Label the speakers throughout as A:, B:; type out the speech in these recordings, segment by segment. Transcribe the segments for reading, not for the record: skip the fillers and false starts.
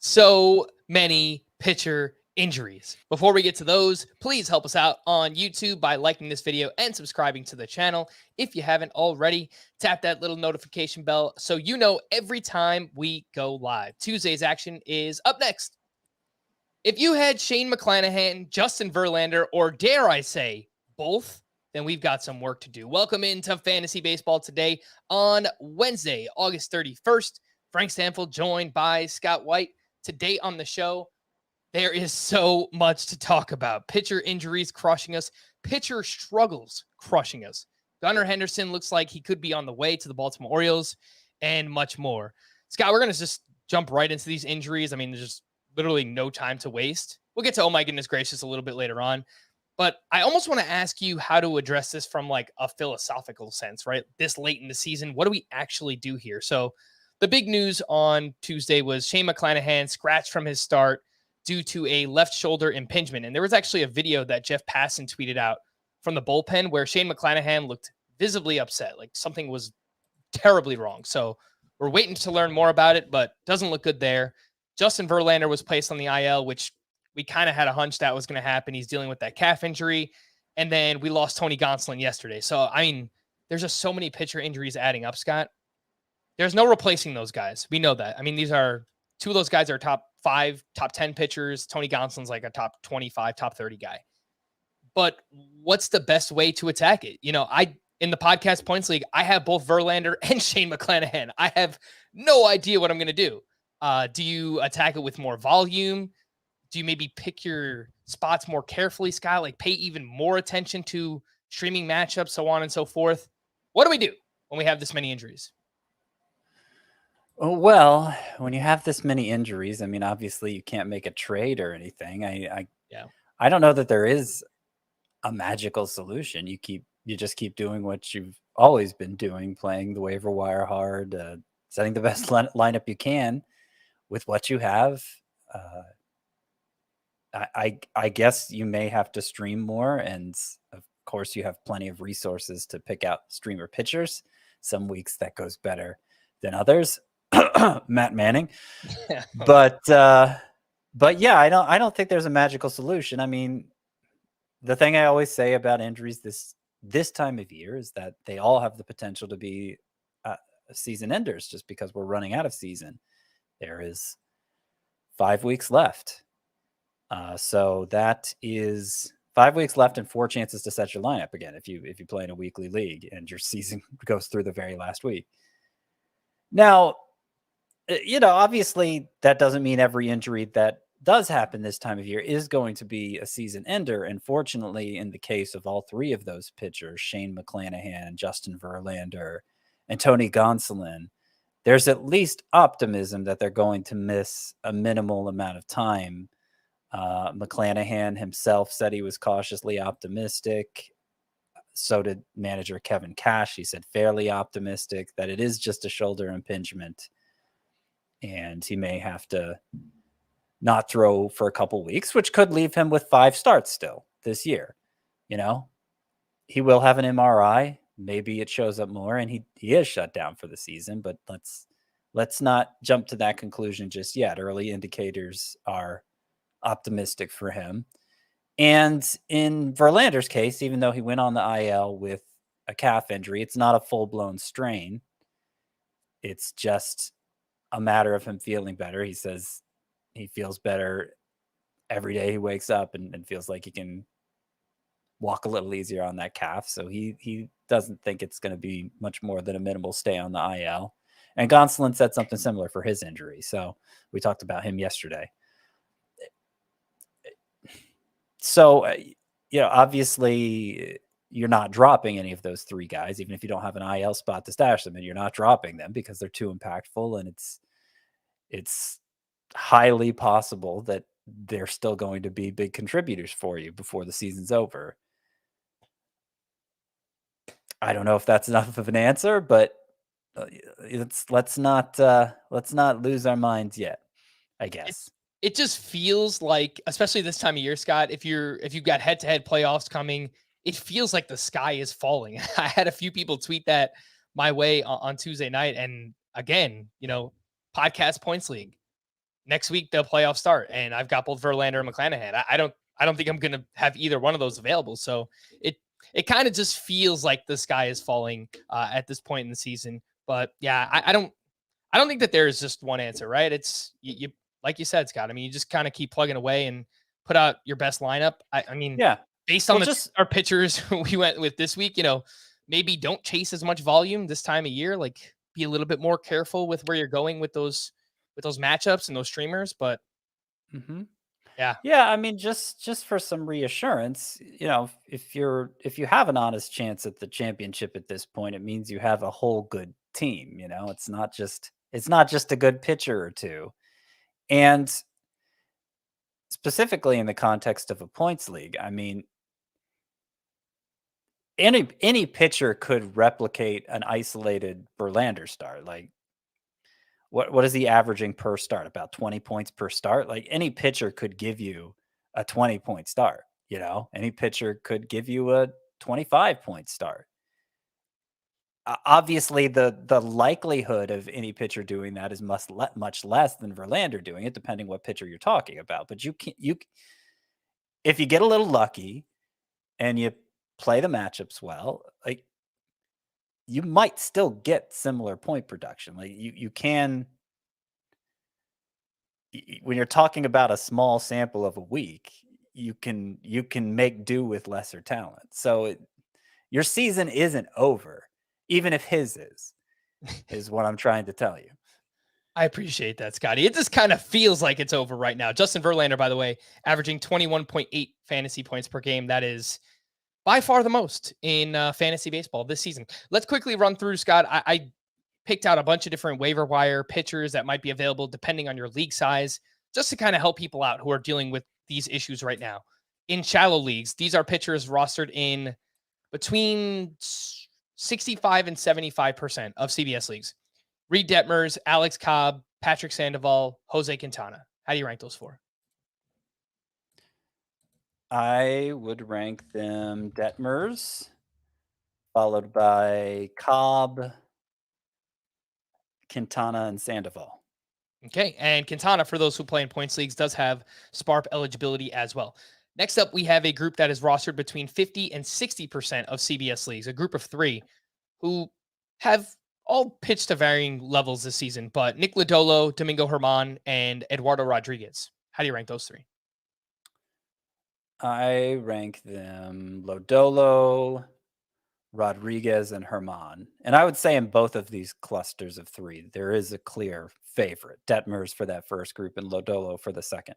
A: So many pitcher injuries. Before we get to those, please help us out on YouTube by liking this video and subscribing to the channel. If you haven't already, tap that little notification bell so you know every time we go live. Tuesday's action is up next. If you had Shane McClanahan, Justin Verlander, or dare I say both, then we've got some work to do. Welcome into Fantasy Baseball today on Wednesday, August 31st. Frank Stampfl joined by Scott White. Today on the show, there is so much to talk about. Pitcher injuries crushing us, pitcher struggles crushing us. Gunnar Henderson looks like he could be on the way to the Baltimore Orioles, and much more. Scott, we're going to just jump right into these injuries. I mean, there's just literally no time to waste. We'll get to, oh my goodness gracious, a little bit later on. But I almost want to ask you how to address this from like a philosophical sense, right? This late in the season, what do we actually do here? So the big news on Tuesday was Shane McClanahan scratched from his start due to a left shoulder impingement. And there was actually a video that Jeff Passan tweeted out from the bullpen where Shane McClanahan looked visibly upset, like something was terribly wrong. So we're waiting to learn more about it, but doesn't look good there. Justin Verlander was placed on the IL, which we kind of had a hunch that was going to happen. He's dealing with that calf injury. And then we lost Tony Gonsolin yesterday. So, I mean, there's just so many pitcher injuries adding up, Scott. There's no replacing those guys. We know that. I mean, these are two of those guys are top 5, top 10 pitchers. Tony Gonsolin's like a top 25, top 30 guy. But what's the best way to attack it? You know, in the podcast points league, I have both Verlander and Shane McClanahan. I have no idea what I'm going to do. Do you attack it with more volume? Do you maybe pick your spots more carefully, Scott? Like pay even more attention to streaming matchups, so on and so forth? What do we do when we have this many injuries?
B: Well, when you have this many injuries, I mean, obviously you can't make a trade or anything. I don't know that there is a magical solution. You just keep doing what you've always been doing, playing the waiver wire hard, setting the best lineup you can with what you have. I guess you may have to stream more, and of course you have plenty of resources to pick out streamer pitchers. Some weeks that goes better than others. Matt Manning. But yeah, I don't think there's a magical solution. I mean, the thing I always say about injuries this time of year is that they all have the potential to be season enders just because we're running out of season. There is 5 weeks left. So that is 5 weeks left and 4 chances to set your lineup again if you play in a weekly league and your season goes through the very last week. Now, you know, obviously that doesn't mean every injury that does happen this time of year is going to be a season ender. And fortunately, in the case of all 3 of those pitchers, Shane McClanahan, Justin Verlander, and Tony Gonsolin, there's at least optimism that they're going to miss a minimal amount of time. McClanahan himself said he was cautiously optimistic. So did manager Kevin Cash. He said fairly optimistic that it is just a shoulder impingement and he may have to not throw for a couple weeks, which could leave him with 5 starts still this year. You know, he will have an MRI. Maybe it shows up more and he is shut down for the season, but let's not jump to that conclusion just yet. Early indicators are optimistic for him. And in Verlander's case, even though he went on the IL with a calf injury, it's not a full-blown strain. It's just a matter of him feeling better. He says he feels better every day he wakes up and feels like he can walk a little easier on that calf. So he doesn't think it's going to be much more than a minimal stay on the IL. And Gonsolin said something similar for his injury. So we talked about him yesterday. So, you know, obviously you're not dropping any of those 3 guys, even if you don't have an IL spot to stash them, and you're not dropping them because they're too impactful. And it's highly possible that they're still going to be big contributors for you before the season's over. I don't know if that's enough of an answer, but let's not lose our minds yet, I guess.
A: It just feels like, especially this time of year, Scott, if you've got head-to-head playoffs coming, it feels like the sky is falling. I had a few people tweet that my way on Tuesday night. And again, you know, podcast points league, next week the playoffs start, and I've got both Verlander and McClanahan. I don't think I'm going to have either one of those available. So it kind of just feels like the sky is falling at this point in the season. But yeah, I don't think that there is just one answer, right? It's you like you said, Scott. I mean, you just kind of keep plugging away and put out your best lineup. I mean,
B: Yeah.
A: based on our pitchers we went with this week, maybe don't chase as much volume this time of year. Like, be a little bit more careful with where you're going with those matchups and those streamers. But
B: yeah, I mean, just for some reassurance, if you have an honest chance at the championship at this point, it means you have a whole good team. It's not just a good pitcher or two. And specifically in the context of a points league, I mean, any pitcher could replicate an isolated Verlander start. Like, what is he averaging per start? About 20 points per start. Like, any pitcher could give you a 20-point start. Any pitcher could give you a 25-point start. Obviously, the likelihood of any pitcher doing that is much less than Verlander doing it, depending what pitcher you're talking about. But if you get a little lucky and you play the matchups well, like, you might still get similar point production. Like, you can, when you're talking about a small sample of a week, you can make do with lesser talent. So your season isn't over, even if his is what I'm trying to tell you.
A: I appreciate that, Scotty. It just kind of feels like it's over right now. Justin Verlander, by the way, averaging 21.8 fantasy points per game. That is by far the most in fantasy baseball this season. Let's quickly run through, Scott. I picked out a bunch of different waiver wire pitchers that might be available depending on your league size, just to kind of help people out who are dealing with these issues right now. In shallow leagues, these are pitchers rostered in between 65 and 75% of CBS leagues. Reed Detmers, Alex Cobb, Patrick Sandoval, Jose Quintana. How do you rank those four?
B: I would rank them Detmers, followed by Cobb, Quintana, and Sandoval.
A: Okay, and Quintana, for those who play in points leagues, does have SPARP eligibility as well. Next up, we have a group that is rostered between 50 and 60% of CBS leagues, a group of three who have all pitched to varying levels this season, but Nick Lodolo, Domingo Germán, and Eduardo Rodriguez. How do you rank those three?
B: I rank them Lodolo, Rodriguez, and Germán. And I would say in both of these clusters of three, there is a clear favorite. Detmers for that first group and Lodolo for the second.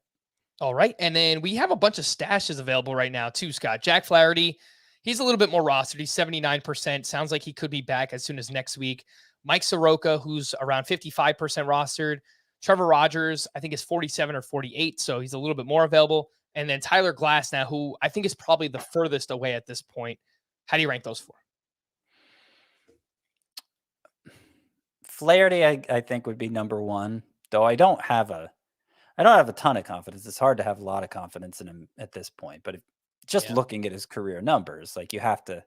A: All right. And then we have a bunch of stashes available right now too, Scott. Jack Flaherty, he's a little bit more rostered. He's 79%. Sounds like he could be back as soon as next week. Mike Soroka, who's around 55% rostered. Trevor Rogers, I think is 47 or 48, so he's a little bit more available. And then Tyler Glasnow, who I think is probably the furthest away at this point. How do you rank those four?
B: Flaherty, I think, would be number one, though I don't have a ton of confidence. It's hard to have a lot of confidence in him at this point. But looking at his career numbers, like, you have to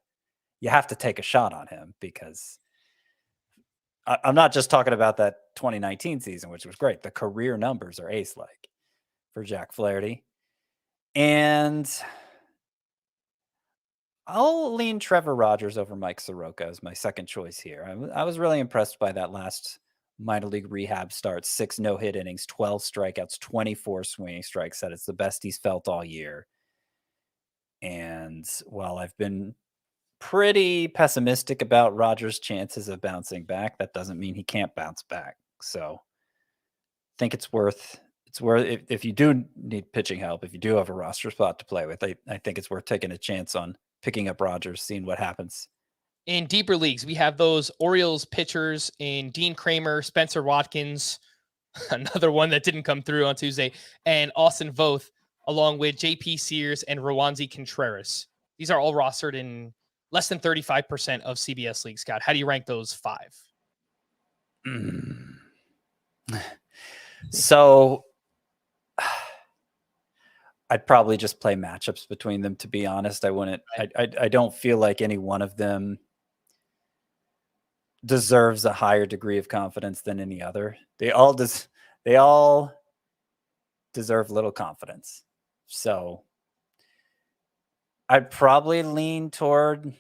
B: take a shot on him, because I'm not just talking about that 2019 season, which was great. The career numbers are ace-like for Jack Flaherty. And I'll lean Trevor Rogers over Mike Soroka as my second choice here. I was really impressed by that last minor league rehab start. 6 no-hit innings, 12 strikeouts, 24 swinging strikes. Said it's the best he's felt all year. And while I've been pretty pessimistic about Rogers' chances of bouncing back, that doesn't mean he can't bounce back. So I think it's worth if you do need pitching help, if you do have a roster spot to play with, I think it's worth taking a chance on picking up Rogers, seeing what happens.
A: In deeper leagues, we have those Orioles pitchers in Dean Kramer, Spencer Watkins, another one that didn't come through on Tuesday, and Austin Voth, along with JP Sears and Rowanzi Contreras. These are all rostered in less than 35% of CBS leagues. Scott, how do you rank those five?
B: So I'd probably just play matchups between them, to be honest. I wouldn't. I don't feel like any one of them deserves a higher degree of confidence than any other. They all deserve little confidence. So I'd probably lean toward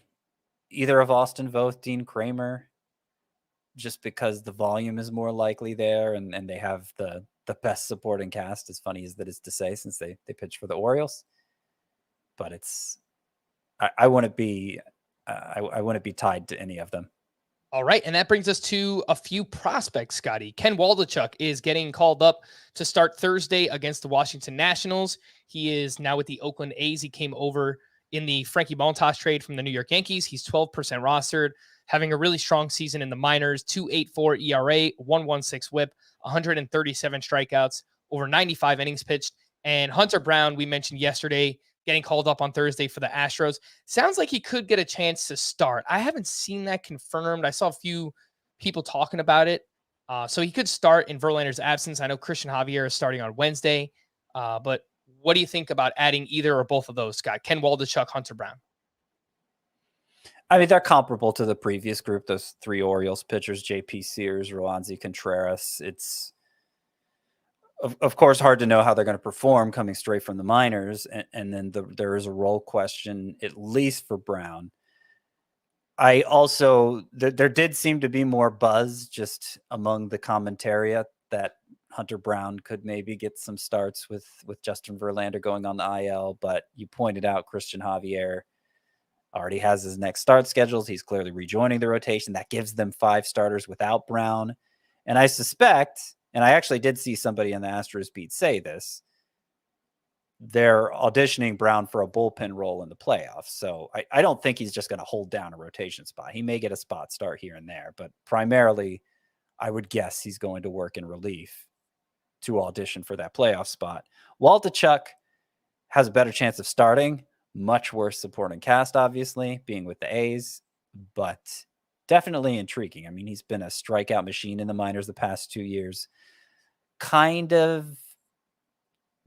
B: either of Austin Voth, Dean Kramer, just because the volume is more likely there, and they have the best supporting cast, as funny as that is to say, since they pitch for the Orioles. But I wouldn't be I wouldn't be tied to any of them.
A: All right, and that brings us to a few prospects, Scotty. Ken Waldichuk is getting called up to start Thursday against the Washington Nationals. He is now with the Oakland A's. He came over in the Frankie Montas trade from the New York Yankees. He's 12% rostered, having a really strong season in the minors, 2.84 ERA, 1.16 whip, 137 strikeouts, over 95 innings pitched. And Hunter Brown, we mentioned yesterday, getting called up on Thursday for the Astros. Sounds like he could get a chance to start. I haven't seen that confirmed. I saw a few people talking about it. So he could start in Verlander's absence. I know Christian Javier is starting on Wednesday. But what do you think about adding either or both of those, Scott? Ken Waldichuk, Hunter Brown.
B: I mean, they're comparable to the previous group, those three Orioles pitchers, JP Sears, Roansy Contreras. It's, of course, hard to know how they're going to perform coming straight from the minors. And then there is a role question, at least for Brown. I also, there did seem to be more buzz just among the commentariat that Hunter Brown could maybe get some starts with Justin Verlander going on the IL. But you pointed out Christian Javier already has his next start scheduled. He's clearly rejoining the rotation. That gives them 5 starters without Brown. And I suspect, and I actually did see somebody in the Astros beat say this, they're auditioning Brown for a bullpen role in the playoffs. So I don't think he's just going to hold down a rotation spot. He may get a spot start here and there, but primarily I would guess he's going to work in relief to audition for that playoff spot. Waldichuk has a better chance of starting, much worse supporting cast, obviously, being with the A's, but definitely intriguing. I mean, he's been a strikeout machine in the minors the past 2 years. Kind of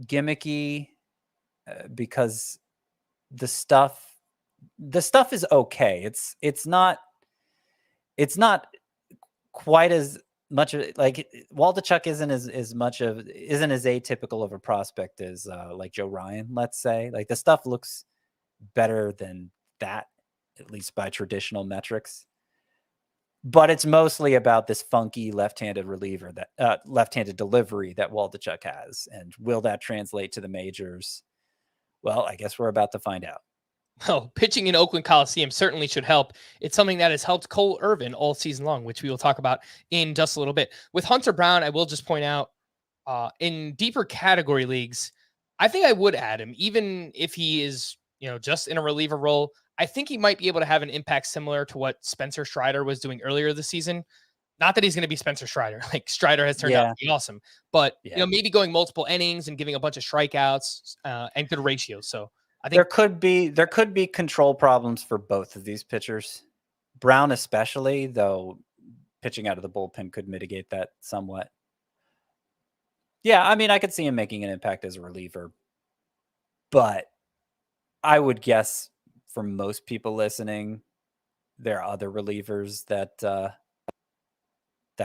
B: gimmicky because the stuff is okay. It's not quite as much of, like, Waldichuk isn't as atypical of a prospect as like Joe Ryan, let's say. Like, the stuff looks better than that, at least by traditional metrics. But it's mostly about this funky left-handed reliever, that left-handed delivery that Waldichuk has. And will that translate to the majors? Well, I guess we're about to find out.
A: Well, pitching in Oakland Coliseum certainly should help. It's something that has helped Cole Irvin all season long, which we will talk about in just a little bit. With Hunter Brown, I will just point out, in deeper category leagues, I think I would add him, even if he is, just in a reliever role. I think he might be able to have an impact similar to what Spencer Strider was doing earlier this season. Not that he's going to be Spencer Strider. Like, Strider has turned out to be awesome, but maybe going multiple innings and giving a bunch of strikeouts and good ratios. So I think
B: there could be control problems for both of these pitchers. Brown especially, though pitching out of the bullpen could mitigate that somewhat. Yeah, I mean, I could see him making an impact as a reliever, but I would guess for most people listening, there are other relievers that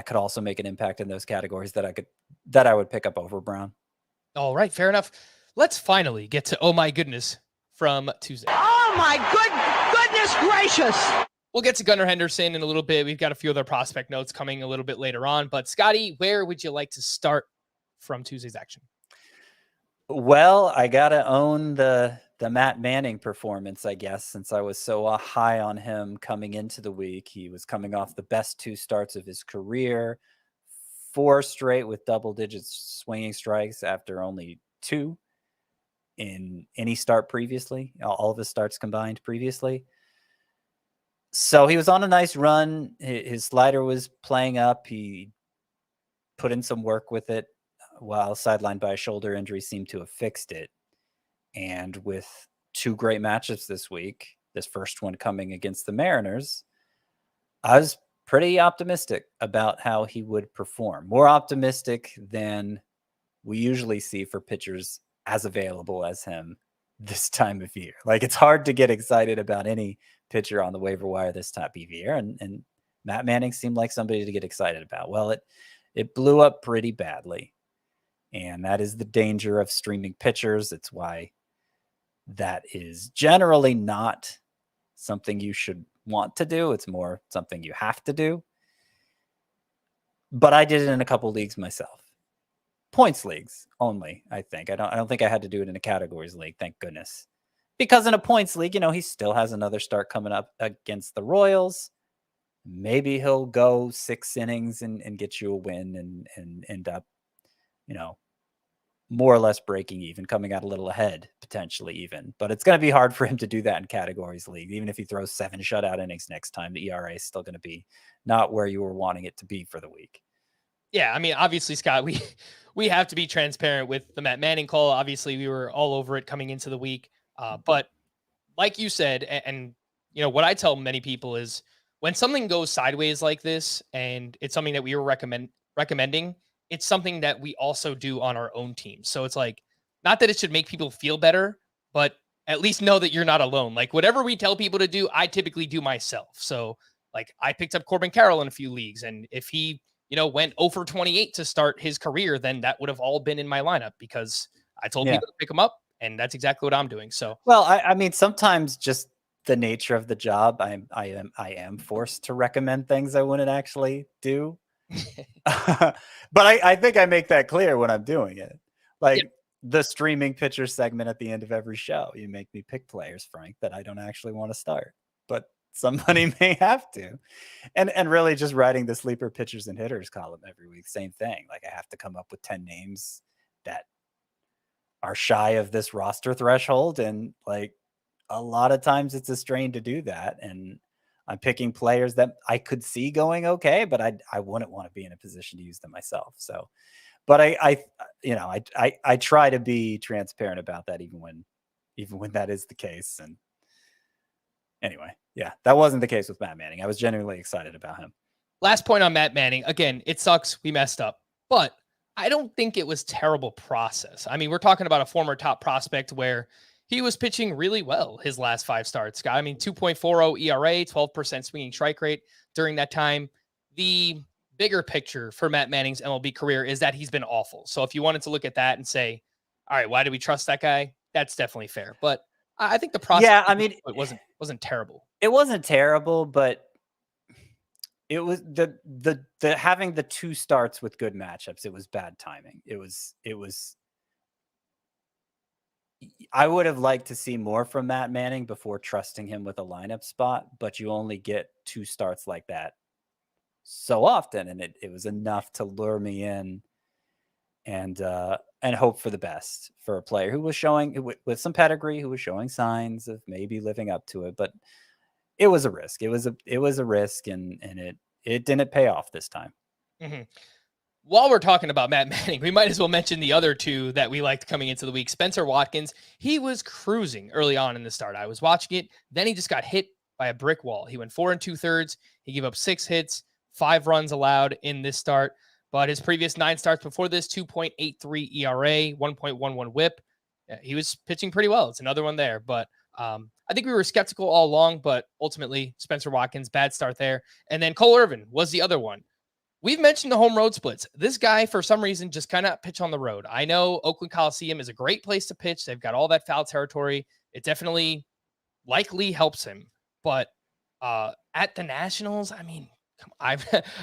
B: could also make an impact in those categories that I would pick up over Brown.
A: All right, fair enough. Let's finally get to, oh my goodness, from Tuesday.
C: Oh my goodness gracious.
A: We'll get to Gunnar Henderson in a little bit. We've got a few other prospect notes coming a little bit later on, but Scotty, where would you like to start from Tuesday's action?
B: Well, I got to own the Matt Manning performance, I guess, since I was so high on him coming into the week. He was coming off the best 2 starts of his career, 4 straight with double-digit swinging strikes after only 2 in any start previously, all of his starts combined previously. So he was on a nice run. His slider was playing up. He put in some work with it, while sidelined by a shoulder injury, seemed to have fixed it. And with 2 great matchups this week, this first one coming against the Mariners, I was pretty optimistic about how he would perform. More optimistic than we usually see for pitchers as available as him this time of year. Like, it's hard to get excited about any pitcher on the waiver wire this time of year. And Matt Manning seemed like somebody to get excited about. Well, it blew up pretty badly. And that is the danger of streaming pitchers. It's why that is generally not something you should want to do. It's more something you have to do. But I did it in a couple leagues myself. Points leagues only, I think. I don't think I had to do it in a categories league, thank goodness. Because in a points league, he still has another start coming up against the Royals. Maybe he'll go 6 innings and get you a win and end up, more or less breaking even, coming out a little ahead, potentially even. But it's going to be hard for him to do that in categories league. Even if he throws 7 shutout innings next time, the ERA is still going to be not where you were wanting it to be for the week.
A: Yeah, I mean, obviously, Scott, we have to be transparent with the Matt Manning call. Obviously, we were all over it coming into the week. But like you said, and what I tell many people is when something goes sideways like this, and it's something that we were recommending, it's something that we also do on our own team. So it's like, not that it should make people feel better, but at least know that you're not alone. Like whatever we tell people to do, I typically do myself. So like I picked up Corbin Carroll in a few leagues, and if he went 0 for 28 to start his career, then that would have all been in my lineup because I told people to pick him up, and that's exactly what I'm doing. So, well,
B: I mean, sometimes just the nature of the job, I am forced to recommend things I wouldn't actually do. But I think I make that clear when I'm doing it. Like the streaming pitcher segment at the end of every show, you make me pick players, Frank, that I don't actually want to start, but somebody may have to. And really just writing the sleeper pitchers and hitters column every week, same thing. Like I have to come up with 10 names that are shy of this roster threshold. And like a lot of times it's a strain to do that. And I'm picking players that I could see going okay, but I wouldn't want to be in a position to use them myself. So, but I try to be transparent about that even when that is the case. And anyway, yeah, that wasn't the case with Matt Manning. I was genuinely excited about him.
A: Last point on Matt Manning. Again, it sucks. We messed up, but I don't think it was terrible process. I mean, we're talking about a former top prospect where he was pitching really well his last 5 starts, Scott. I mean, 2.40 ERA, 12% swinging strike rate during that time. The bigger picture for Matt Manning's MLB career is that he's been awful. So if you wanted to look at that and say, all right, why do we trust that guy? That's definitely fair. But I think the process it wasn't terrible.
B: It wasn't terrible, but it was the having the 2 starts with good matchups. It was bad timing. It was I would have liked to see more from Matt Manning before trusting him with a lineup spot, but you only get 2 starts like that so often. And it was enough to lure me in and hope for the best for a player who was showing with some pedigree, who was showing signs of maybe living up to it. But it was a risk. It was a risk, and it didn't pay off this time.
A: Mm-hmm. While we're talking about Matt Manning, we might as well mention the other 2 that we liked coming into the week. Spencer Watkins, he was cruising early on in the start. I was watching it. Then he just got hit by a brick wall. He went 4 2/3. He gave up 6 hits, 5 runs allowed in this start. But his previous 9 starts before this, 2.83 ERA, 1.11 whip. He was pitching pretty well. It's another one there. But I think we were skeptical all along, but ultimately Spencer Watkins, bad start there. And then Cole Irvin was the other one. We've mentioned the home road splits. This guy, for some reason, just cannot pitch on the road. I know Oakland Coliseum is a great place to pitch. They've got all that foul territory. It definitely likely helps him. But at the Nationals, I mean, I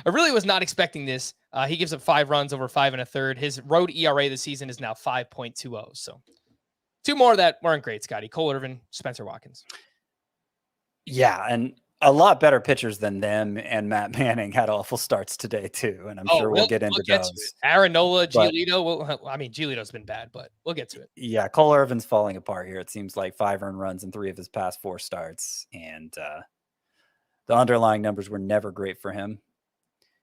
A: really was not expecting this. He gives up 5 runs over 5 1/3. His road ERA this season is now 5.20. So 2 more that weren't great, Scotty. Cole Irvin, Spencer Watkins.
B: Yeah, and a lot better pitchers than them and Matt Manning had awful starts today too, and I'm sure we'll get into those.
A: Aaron Nola, Giolito. Giolito's been bad, but we'll get to it.
B: Yeah, Cole Irvin's falling apart here. It seems like 5 earned runs in 3 of his past 4 starts, and the underlying numbers were never great for him.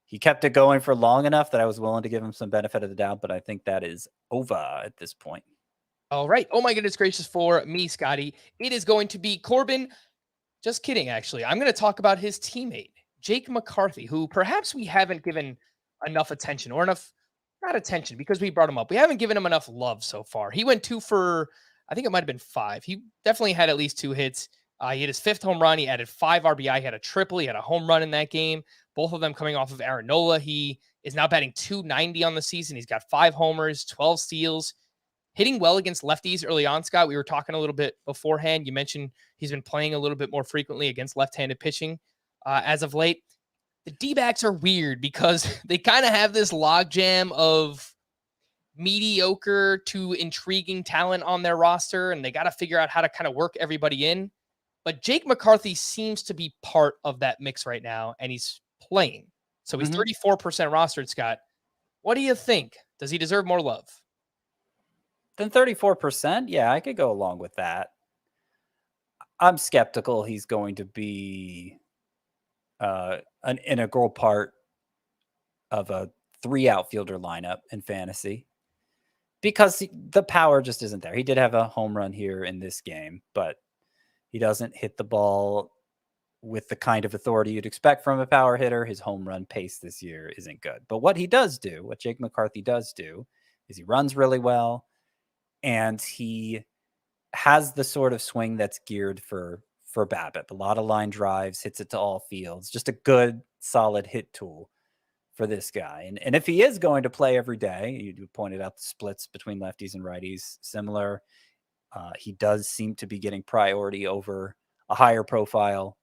B: He kept it going for long enough that I was willing to give him some benefit of the doubt, but I think that is over at this point.
A: All right. Oh my goodness gracious for me, Scotty. It is going to be Corbin. Just kidding, actually. I'm going to talk about his teammate, Jake McCarthy, who perhaps we haven't given enough attention or not attention because we brought him up. We haven't given him enough love so far. He went 2 for, I think it might have been 5. He definitely had at least 2 hits. He hit his 5th home run. He added 5 RBI. He had a triple. He had a home run in that game. both of them coming off of Aaron Nola. He is now batting .290 on the season. He's got 5 homers, 12 steals, hitting well against lefties early on. Scott, we were talking a little bit beforehand. You mentioned he's been playing a little bit more frequently against left-handed pitching as of late. The D-backs are weird because they kind of have this logjam of mediocre to intriguing talent on their roster, and they got to figure out how to kind of work everybody in. But Jake McCarthy seems to be part of that mix right now, and he's playing. So he's 34% rostered, Scott. What do you think? Does he deserve more love?
B: Then 34%? Yeah, I could go along with that. I'm skeptical he's going to be an integral part of a 3 outfielder lineup in fantasy because the power just isn't there. He did have a home run here in this game, but he doesn't hit the ball with the kind of authority you'd expect from a power hitter. His home run pace this year isn't good. But what he does do, what Jake McCarthy does do, is he runs really well, and he has the sort of swing that's geared for BABIP. A lot of line drives, hits it to all fields. Just a good, solid hit tool for this guy. And if he is going to play every day, you pointed out the splits between lefties and righties, similar. He does seem to be getting priority over a higher profile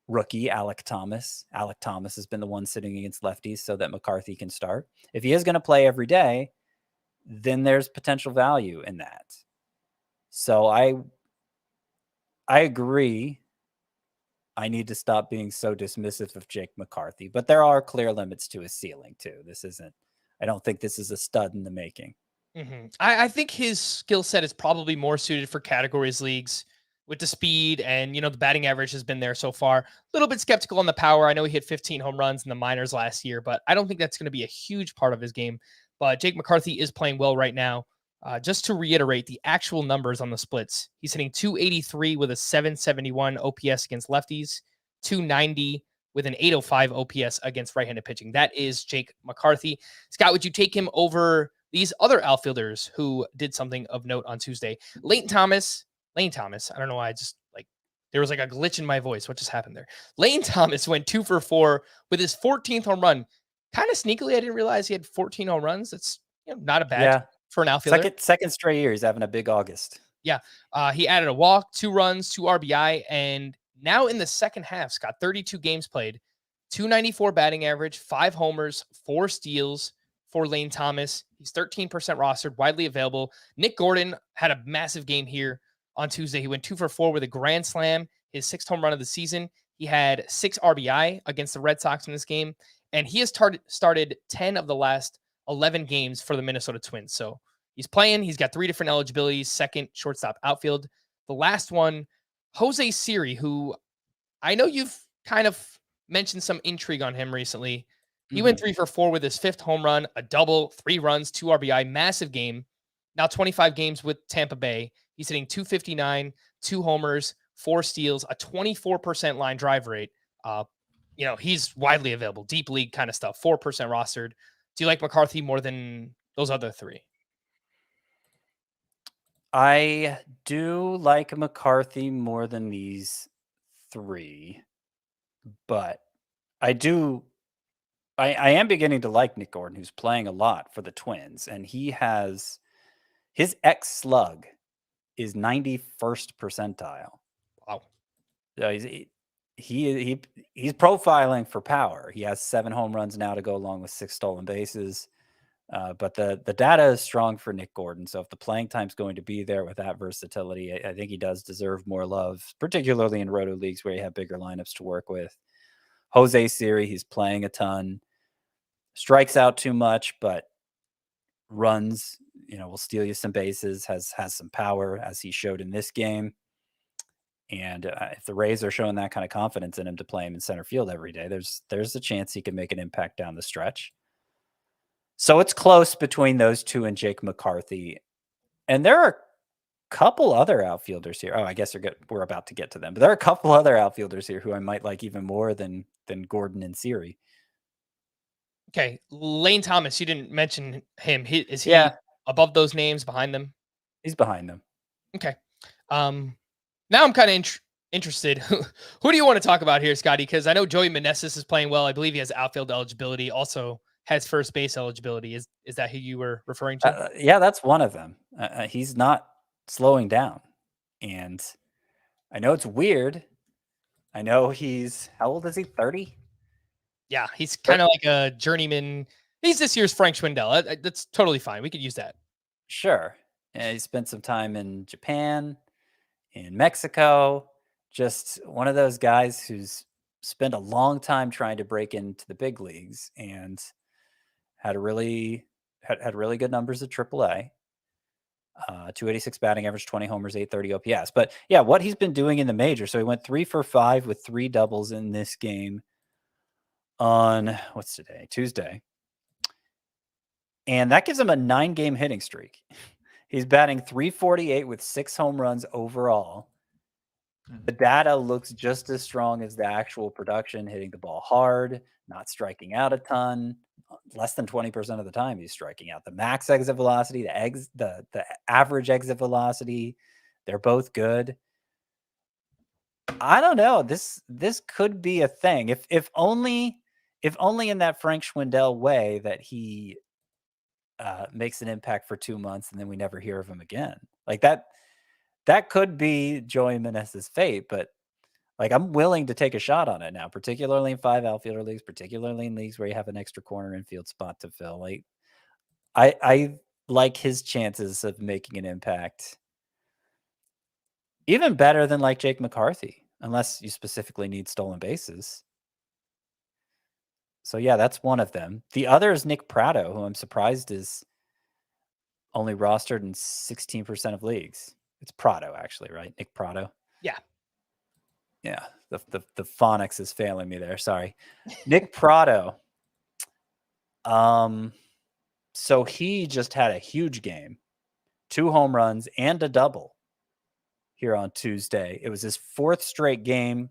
B: rookie, Alec Thomas. Alec Thomas has been the one sitting against lefties so that McCarthy can start. If he is going to play every day, then there's potential value in that. So I agree. I need to stop being so dismissive of Jake McCarthy, but there are clear limits to his ceiling too. I don't think this is a stud in the making.
A: I think his skill set is probably more suited for categories leagues with the speed, and the batting average has been there so far. A little bit skeptical on the power. I know he hit 15 home runs in the minors last year, but I don't think that's going to be a huge part of his game. But Jake McCarthy is playing well right now. Just to reiterate the actual numbers on the splits, he's hitting .283 with a .771 OPS against lefties, .290 with an .805 OPS against right-handed pitching. That is Jake McCarthy. Scott, would you take him over these other outfielders who did something of note on Tuesday? Lane Thomas. I don't know why there was like a glitch in my voice. What just happened there? Lane Thomas went 2 for 4 with his 14th home run. Kind of sneakily, I didn't realize he had 14 home runs. That's not a bad for an outfielder.
B: Second straight year, he's having a big August.
A: Yeah. He added a walk, 2 runs, 2 RBI, and now in the second half, Scott, 32 games played, .294 batting average, 5 homers, 4 steals for Lane Thomas. He's 13% rostered, widely available. Nick Gordon had a massive game here on Tuesday. He went 2 for 4 with a grand slam, his 6th home run of the season. He had 6 RBI against the Red Sox in this game, and he has started 10 of the last 11 games for the Minnesota Twins. So he's playing. He's got 3 different eligibilities: second, shortstop, outfield. The last one, Jose Siri, who I know you've kind of mentioned some intrigue on him recently. He went 3 for 4 with his 5th home run, a double, 3 runs, 2 RBI, massive game. Now 25 games with Tampa Bay. He's hitting .259, 2 homers, 4 steals, a 24% line drive rate. He's widely available, deep league kind of stuff, 4% rostered. Do you like McCarthy more than those other 3?
B: I do like McCarthy more than these 3, but I am beginning to like Nick Gordon, who's playing a lot for the Twins, and his X slug is 91st percentile.
A: Wow.
B: So he's profiling for power. He has 7 home runs now to go along with 6 stolen bases. But the data is strong for Nick Gordon. So if the playing time's going to be there with that versatility, I think he does deserve more love, particularly in roto leagues where you have bigger lineups to work with. Jose Siri, he's playing a ton, strikes out too much, but runs, will steal you some bases, has some power, as he showed in this game. And if the Rays are showing that kind of confidence in him to play him in center field every day, there's a chance he can make an impact down the stretch. So it's close between those 2 and Jake McCarthy. And there are a couple other outfielders here. Oh, I guess we're about to get to them. But there are a couple other outfielders here who I might like even more than Gordon and Siri.
A: Okay. Lane Thomas, you didn't mention him. Is he above those names, behind them?
B: He's behind them.
A: Okay. Now I'm kind of interested. Who do you want to talk about here, Scotty? Because I know Joey Meneses is playing well. I believe he has outfield eligibility, also has first base eligibility. Is that who you were referring to?
B: Yeah, that's one of them. He's not slowing down. And I know it's weird. I know how old is he? 30?
A: Yeah, he's kind of like a journeyman. He's this year's Frank Schwindel. That's totally fine. We could use that.
B: Sure. And he spent some time in Japan, in Mexico. Just one of those guys who's spent a long time trying to break into the big leagues and had really good numbers at AAA. 286 batting average, 20 homers, 830 OPS. But yeah, what he's been doing in the major. So he went 3 for 5 with 3 doubles in this game on what's today? Tuesday. And that gives him a 9-game hitting streak. He's batting .348 with 6 home runs overall. The data looks just as strong as the actual production, hitting the ball hard, not striking out a ton. Less than 20% of the time he's striking out. The max exit velocity, the average exit velocity, they're both good. I don't know. This could be a thing. If only in that Frank Schwindel way that he makes an impact for 2 months and then we never hear of him again. Like that could be Joey Meneses' fate, but like I'm willing to take a shot on it now, particularly in 5 outfielder leagues, particularly in leagues where you have an extra corner infield spot to fill. Like I like his chances of making an impact even better than like Jake McCarthy, unless you specifically need stolen bases. So yeah, that's one of them. The other is Nick Pratto, who I'm surprised is only rostered in 16% of leagues. It's Pratto, actually, right? Nick Pratto.
A: Yeah.
B: Yeah. The phonics is failing me there. Sorry. Nick Pratto. So he just had a huge game, 2 home runs and a double here on Tuesday. It was his 4th straight game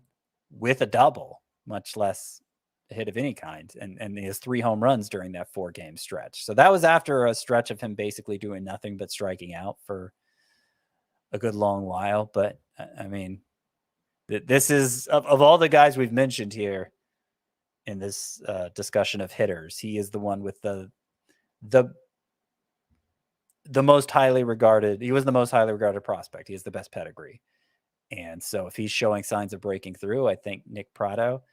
B: with a double, much less a hit of any kind. And he has 3 home runs during that 4-game stretch. So that was after a stretch of him basically doing nothing but striking out for a good long while. But I mean, this is of all the guys we've mentioned here in this discussion of hitters, he is the one with the most highly regarded. He was the most highly regarded prospect. He has the best pedigree. And so if he's showing signs of breaking through, I think Nick Pratto,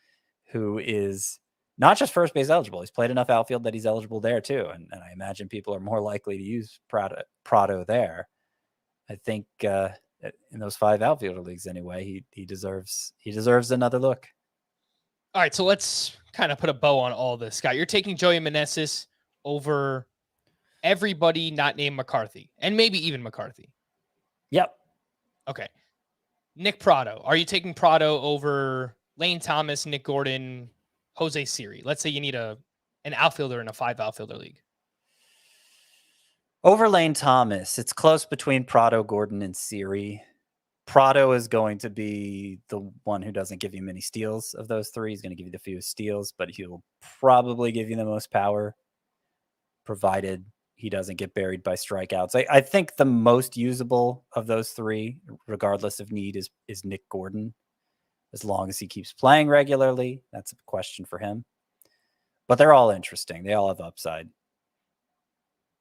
B: who is not just first base eligible, he's played enough outfield that he's eligible there too. And I imagine people are more likely to use Pratto there. I think in those 5 outfielder leagues anyway, he deserves another look.
A: All right, so let's kind of put a bow on all this. Scott, you're taking Joey Meneses over everybody not named McCarthy, and maybe even McCarthy.
B: Yep.
A: Okay. Nick Pratto. Are you taking Pratto over Lane Thomas, Nick Gordon, Jose Siri? Let's say you need an outfielder in a 5 outfielder league.
B: Over Lane Thomas, it's close between Pratto, Gordon, and Siri. Pratto is going to be the one who doesn't give you many steals of those 3. He's going to give you the fewest steals, but he'll probably give you the most power, provided he doesn't get buried by strikeouts. I think the most usable of those 3, regardless of need, is Nick Gordon. As long as he keeps playing regularly, that's a question for him. But they're all interesting. They all have upside.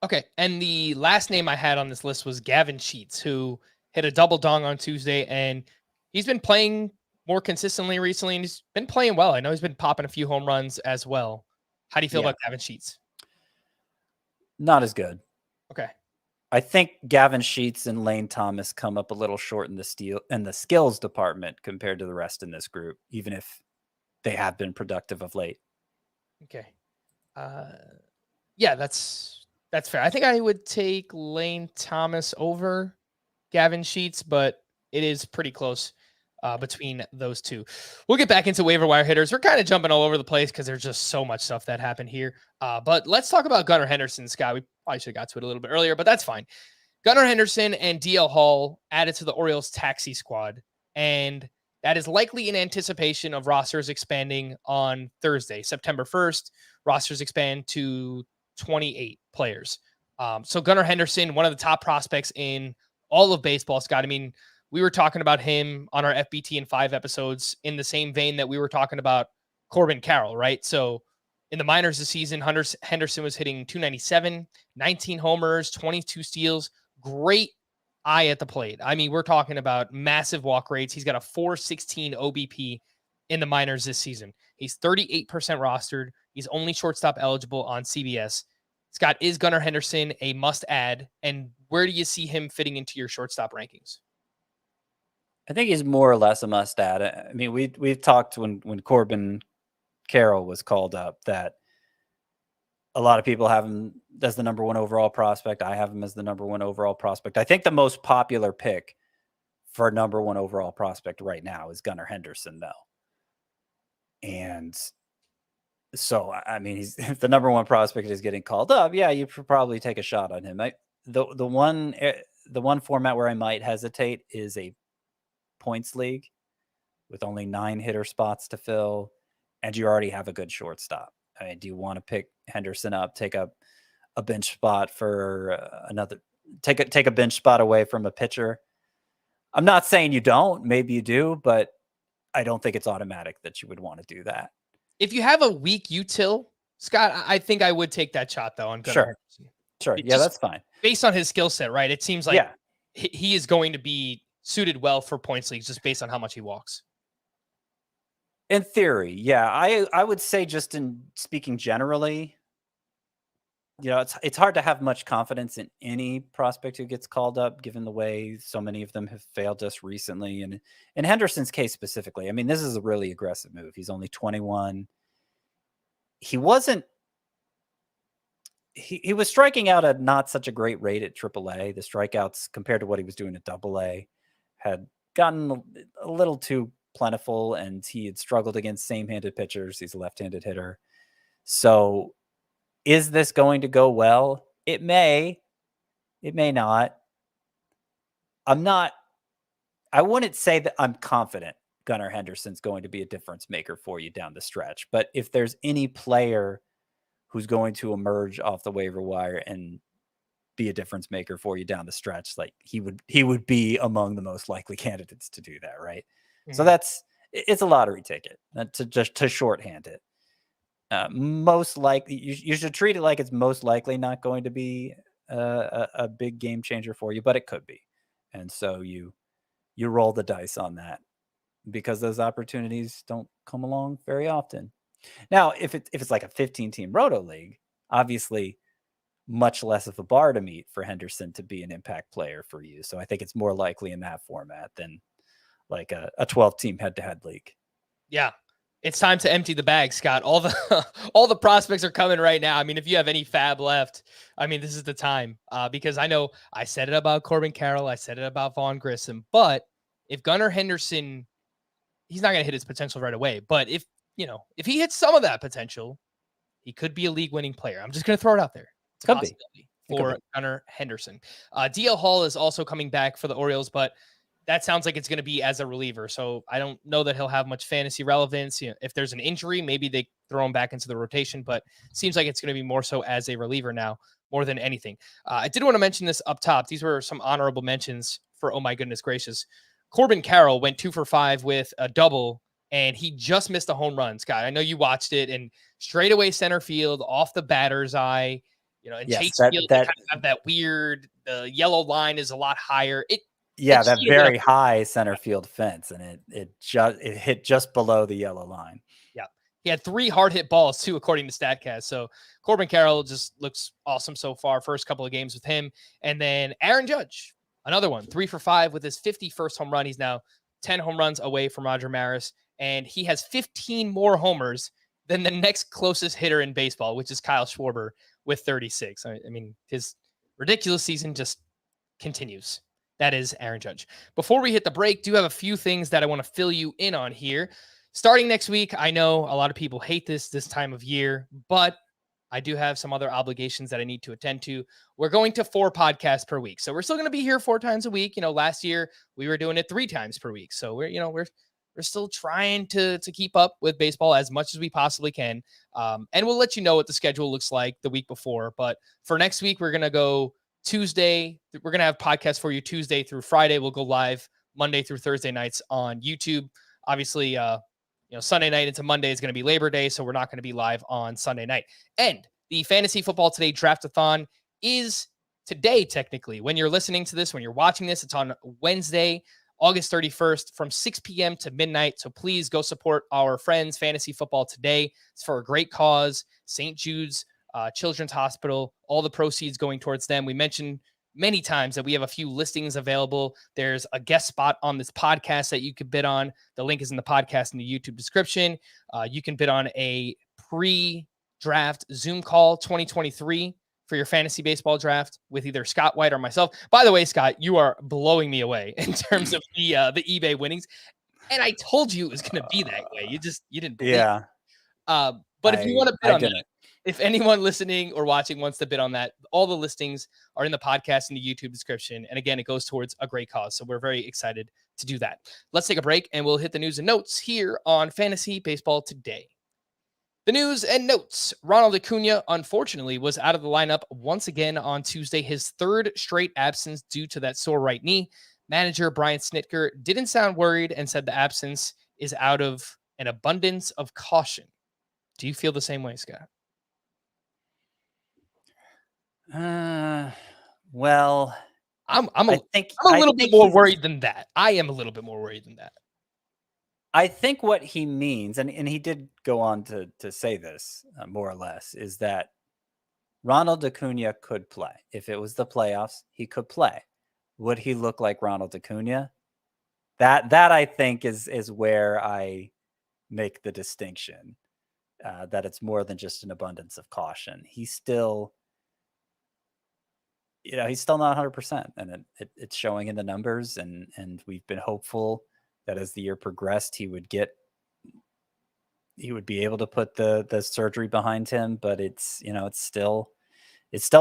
A: Okay, and the last name I had on this list was Gavin Sheets, who hit a double dong on Tuesday, and he's been playing more consistently recently, and he's been playing well. I know he's been popping a few home runs as well. How do you feel about Gavin Sheets?
B: Not as good.
A: Okay.
B: I think Gavin Sheets and Lane Thomas come up a little short in the skills department compared to the rest in this group, even if they have been productive of late.
A: Okay. Yeah, that's fair. I think I would take Lane Thomas over Gavin Sheets, but it is pretty close between those two. We'll get back into waiver wire hitters. We're kind of jumping all over the place because there's just so much stuff that happened here. But let's talk about Gunnar Henderson, Scott. We probably should have got to it a little bit earlier, but that's fine. Gunnar Henderson and DL Hall added to the Orioles taxi squad, and that is likely in anticipation of rosters expanding on Thursday, September 1st. Rosters expand to 28 players. So Gunnar Henderson, one of the top prospects in all of baseball, Scott. I mean, we were talking about him on our FBT in 5 episodes in the same vein that we were talking about Corbin Carroll, right? So in the minors this season, Henderson was hitting 297, 19 homers, 22 steals, great eye at the plate. I mean, we're talking about massive walk rates. He's got a 416 OBP in the minors this season. He's 38% rostered. He's only shortstop eligible on CBS. Scott, is Gunnar Henderson a must add? And where do you see him fitting into your shortstop rankings?
B: I think he's more or less a must add. I mean, we've talked when Corbin Carroll was called up that a lot of people have him as the number 1 overall prospect. I have him as the number 1 overall prospect. I think the most popular pick for number 1 overall prospect right now is Gunnar Henderson, though. And so, I mean, if the number 1 prospect is getting called up, yeah, you should probably take a shot on him. The one format where I might hesitate is a points league with only 9 hitter spots to fill, and you already have a good shortstop. I mean, do you want to pick Henderson up, take up a bench spot for take a bench spot away from a pitcher? I'm not saying you don't. Maybe you do, but I don't think it's automatic that you would want to do that.
A: If you have a weak util, Scott, I think I would take that shot though on Gunnar Henderson.
B: Sure. Yeah, that's fine.
A: Based on his skill set, right? It seems like he is going to be suited well for points leagues just based on how much he walks.
B: In theory, yeah. I would say, just in speaking generally, it's hard to have much confidence in any prospect who gets called up, given the way so many of them have failed us recently. And in Henderson's case specifically, I mean, this is a really aggressive move. He's only 21. He was striking out at not such a great rate at AAA. The strikeouts compared to what he was doing at AA had gotten a little too plentiful, and he had struggled against same-handed pitchers. He's a left-handed hitter. So is this going to go well? It may not. I wouldn't say that I'm confident Gunnar Henderson's going to be a difference maker for you down the stretch. But if there's any player who's going to emerge off the waiver wire and be a difference maker for you down the stretch, like he would be among the most likely candidates to do that, right? Mm-hmm. So it's a lottery ticket to shorthand it. Most likely, you should treat it like it's most likely not going to be a big game changer for you, but it could be. And so you roll the dice on that, because those opportunities don't come along very often. Now, if it's like a 15-team roto league, obviously much less of a bar to meet for Henderson to be an impact player for you. So I think it's more likely in that format than like a 12-team head-to-head league.
A: Yeah. It's time to empty the bag, Scott. All the prospects are coming right now. I mean, if you have any fab left, I mean, this is the time, because I know I said it about Corbin Carroll. I said it about Vaughn Grissom, but if Gunnar Henderson, he's not going to hit his potential right away, but if he hits some of that potential, he could be a league winning player. I'm just going to throw it out there. It's a possibility for Gunnar Henderson. DL Hall is also coming back for the Orioles, but that sounds like it's going to be as a reliever. So I don't know that he'll have much fantasy relevance. If there's an injury, maybe they throw him back into the rotation, but seems like it's going to be more so as a reliever now, more than anything. I did want to mention this up top. These were some honorable mentions for, oh my goodness gracious. Corbin Carroll went 2 for 5 with a double, and he just missed a home run, Scott. I know you watched it, and straight away center field off the batter's eye, and Chase Field, they kind of have that weird, the yellow line is a lot higher.
B: That very high center field fence, and it hit just below the yellow line.
A: Yeah. He had 3 hard hit balls too, according to StatCast. So Corbin Carroll just looks awesome so far. First couple of games with him. And then Aaron Judge, another one, 3 for 5 with his 51st home run. He's now 10 home runs away from Roger Maris, and he has 15 more homers than the next closest hitter in baseball, which is Kyle Schwarber with 36. I mean, his ridiculous season just continues. That is Aaron Judge. Before we hit the break, do have a few things that I want to fill you in on here. Starting next week, I know a lot of people hate this time of year, but I do have some other obligations that I need to attend to. We're going to 4 podcasts per week. So we're still going to be here 4 times a week. Last year we were doing it 3 times per week. So we're still trying to keep up with baseball as much as we possibly can. And we'll let you know what the schedule looks like the week before. But for next week, we're going to go Tuesday. We're going to have podcasts for you Tuesday through Friday. We'll go live Monday through Thursday nights on YouTube. Obviously, Sunday night into Monday is going to be Labor Day, so we're not going to be live on Sunday night. And the Fantasy Football Today Draftathon is today, technically. When you're listening to this, when you're watching this, it's on Wednesday, August 31st from 6 p.m. to midnight. So please go support our friends, Fantasy Football Today. It's for a great cause, St. Jude's Children's Hospital, all the proceeds going towards them. We mentioned many times that we have a few listings available. There's a guest spot on this podcast that you could bid on. The link is in the podcast in the YouTube description. You can bid on a pre-draft Zoom call 2023 for your fantasy baseball draft with either Scott White or myself. By the way, Scott, you are blowing me away in terms of the eBay winnings. And I told you it was going to be that way. You didn't believe it. But if you want to bid on that, if anyone listening or watching wants to bid on that, all the listings are in the podcast in the YouTube description. And again, it goes towards a great cause. So we're very excited to do that. Let's take a break and we'll hit the news and notes here on Fantasy Baseball Today. The news and notes. Ronald Acuña, unfortunately, was out of the lineup once again on Tuesday, his third straight absence due to that sore right knee. Manager Brian Snitker didn't sound worried and said the absence is out of an abundance of caution. Do you feel the same way, Scott?
B: Well,
A: I'm a little bit more worried than that. I am a little bit more worried than that.
B: I think what he means, and he did go on to say this more or less, is that Ronald Acuña could play. If it was the playoffs, he could play. Would he look like Ronald Acuña? That I think is where I make the distinction, that it's more than just an abundance of caution. He's still, he's still not 100%, and it's showing in the numbers. And we've been hopeful that as the year progressed, he would be able to put the surgery behind him. But it's still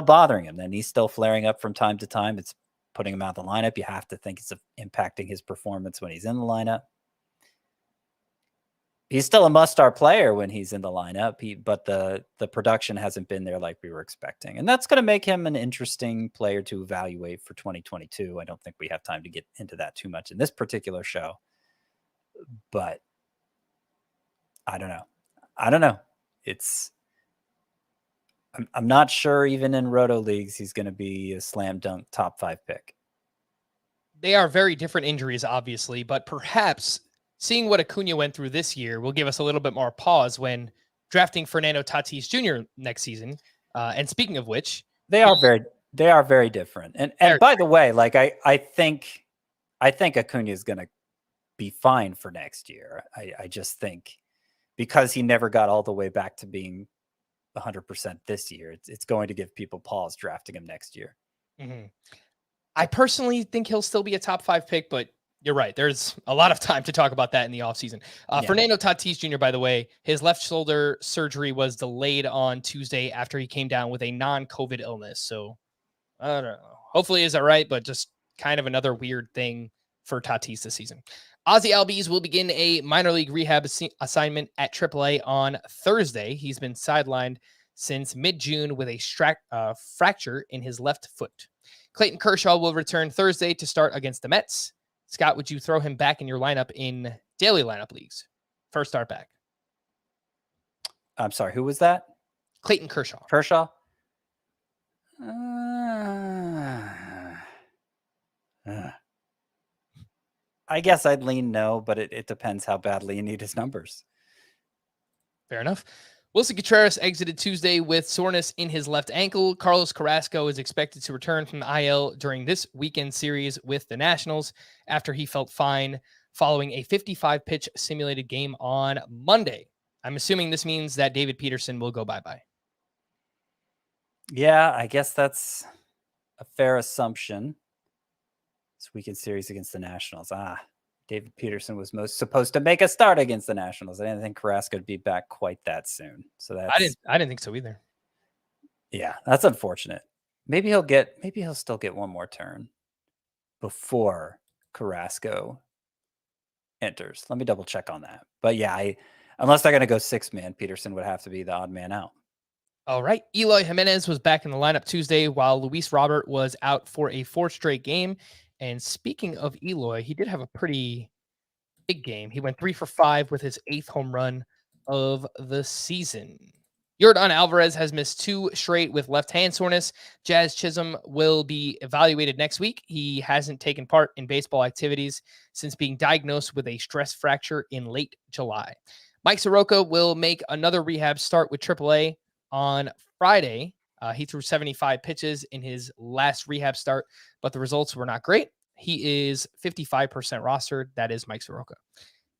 B: bothering him, and he's still flaring up from time to time. It's putting him out of the lineup. You have to think it's impacting his performance when he's in the lineup. He's still a must-start player when he's in the lineup, but the production hasn't been there like we were expecting. And that's going to make him an interesting player to evaluate for 2022. I don't think we have time to get into that too much in this particular show. But I don't know. I'm not sure even in roto leagues he's going to be a slam dunk top 5 pick.
A: They are very different injuries, obviously, but perhaps seeing what Acuña went through this year will give us a little bit more pause when drafting Fernando Tatis Jr. next season. And speaking of which,
B: they are very different. And by the way, like I think Acuña is going to be fine for next year. I just think because he never got all the way back to being 100% this year, it's going to give people pause drafting him next year.
A: Mm-hmm. I personally think he'll still be a top 5 pick, but you're right. There's a lot of time to talk about that in the offseason. Fernando Tatis Jr., by the way, his left shoulder surgery was delayed on Tuesday after he came down with a non-COVID illness. So I don't know. Hopefully is all right, but just kind of another weird thing for Tatis this season. Ozzy Albies will begin a minor league rehab assignment at AAA on Thursday. He's been sidelined since mid-June with a fracture in his left foot. Clayton Kershaw will return Thursday to start against the Mets. Scott, would you throw him back in your lineup in daily lineup leagues? First start back.
B: I'm sorry, who was that?
A: Clayton Kershaw.
B: I guess I'd lean no, but it depends how badly you need his numbers.
A: Fair enough. Wilson Contreras exited Tuesday with soreness in his left ankle. Carlos Carrasco is expected to return from the IL during this weekend series with the Nationals after he felt fine following a 55-pitch simulated game on Monday. I'm assuming this means that David Peterson will go bye-bye.
B: Yeah, I guess that's a fair assumption. This weekend series against the Nationals. David Peterson was most supposed to make a start against the Nationals. I didn't think Carrasco would be back quite that soon. So that's,
A: I didn't think so either.
B: Yeah, that's unfortunate. Maybe he'll still get one more turn before Carrasco enters. Let me double check on that. But yeah, unless they're going to go 6-man, Peterson would have to be the odd man out.
A: All right. Eloy Jimenez was back in the lineup Tuesday while Luis Robert was out for a 4th straight game. And speaking of Eloy, he did have a pretty big game. He went 3 for 5 with his 8th home run of the season. Yordan Alvarez has missed 2 straight with left hand soreness. Jazz Chisholm will be evaluated next week. He hasn't taken part in baseball activities since being diagnosed with a stress fracture in late July. Mike Soroka will make another rehab start with AAA on Friday. He threw 75 pitches in his last rehab start, but the results were not great. He is 55% rostered. That is Mike Soroka.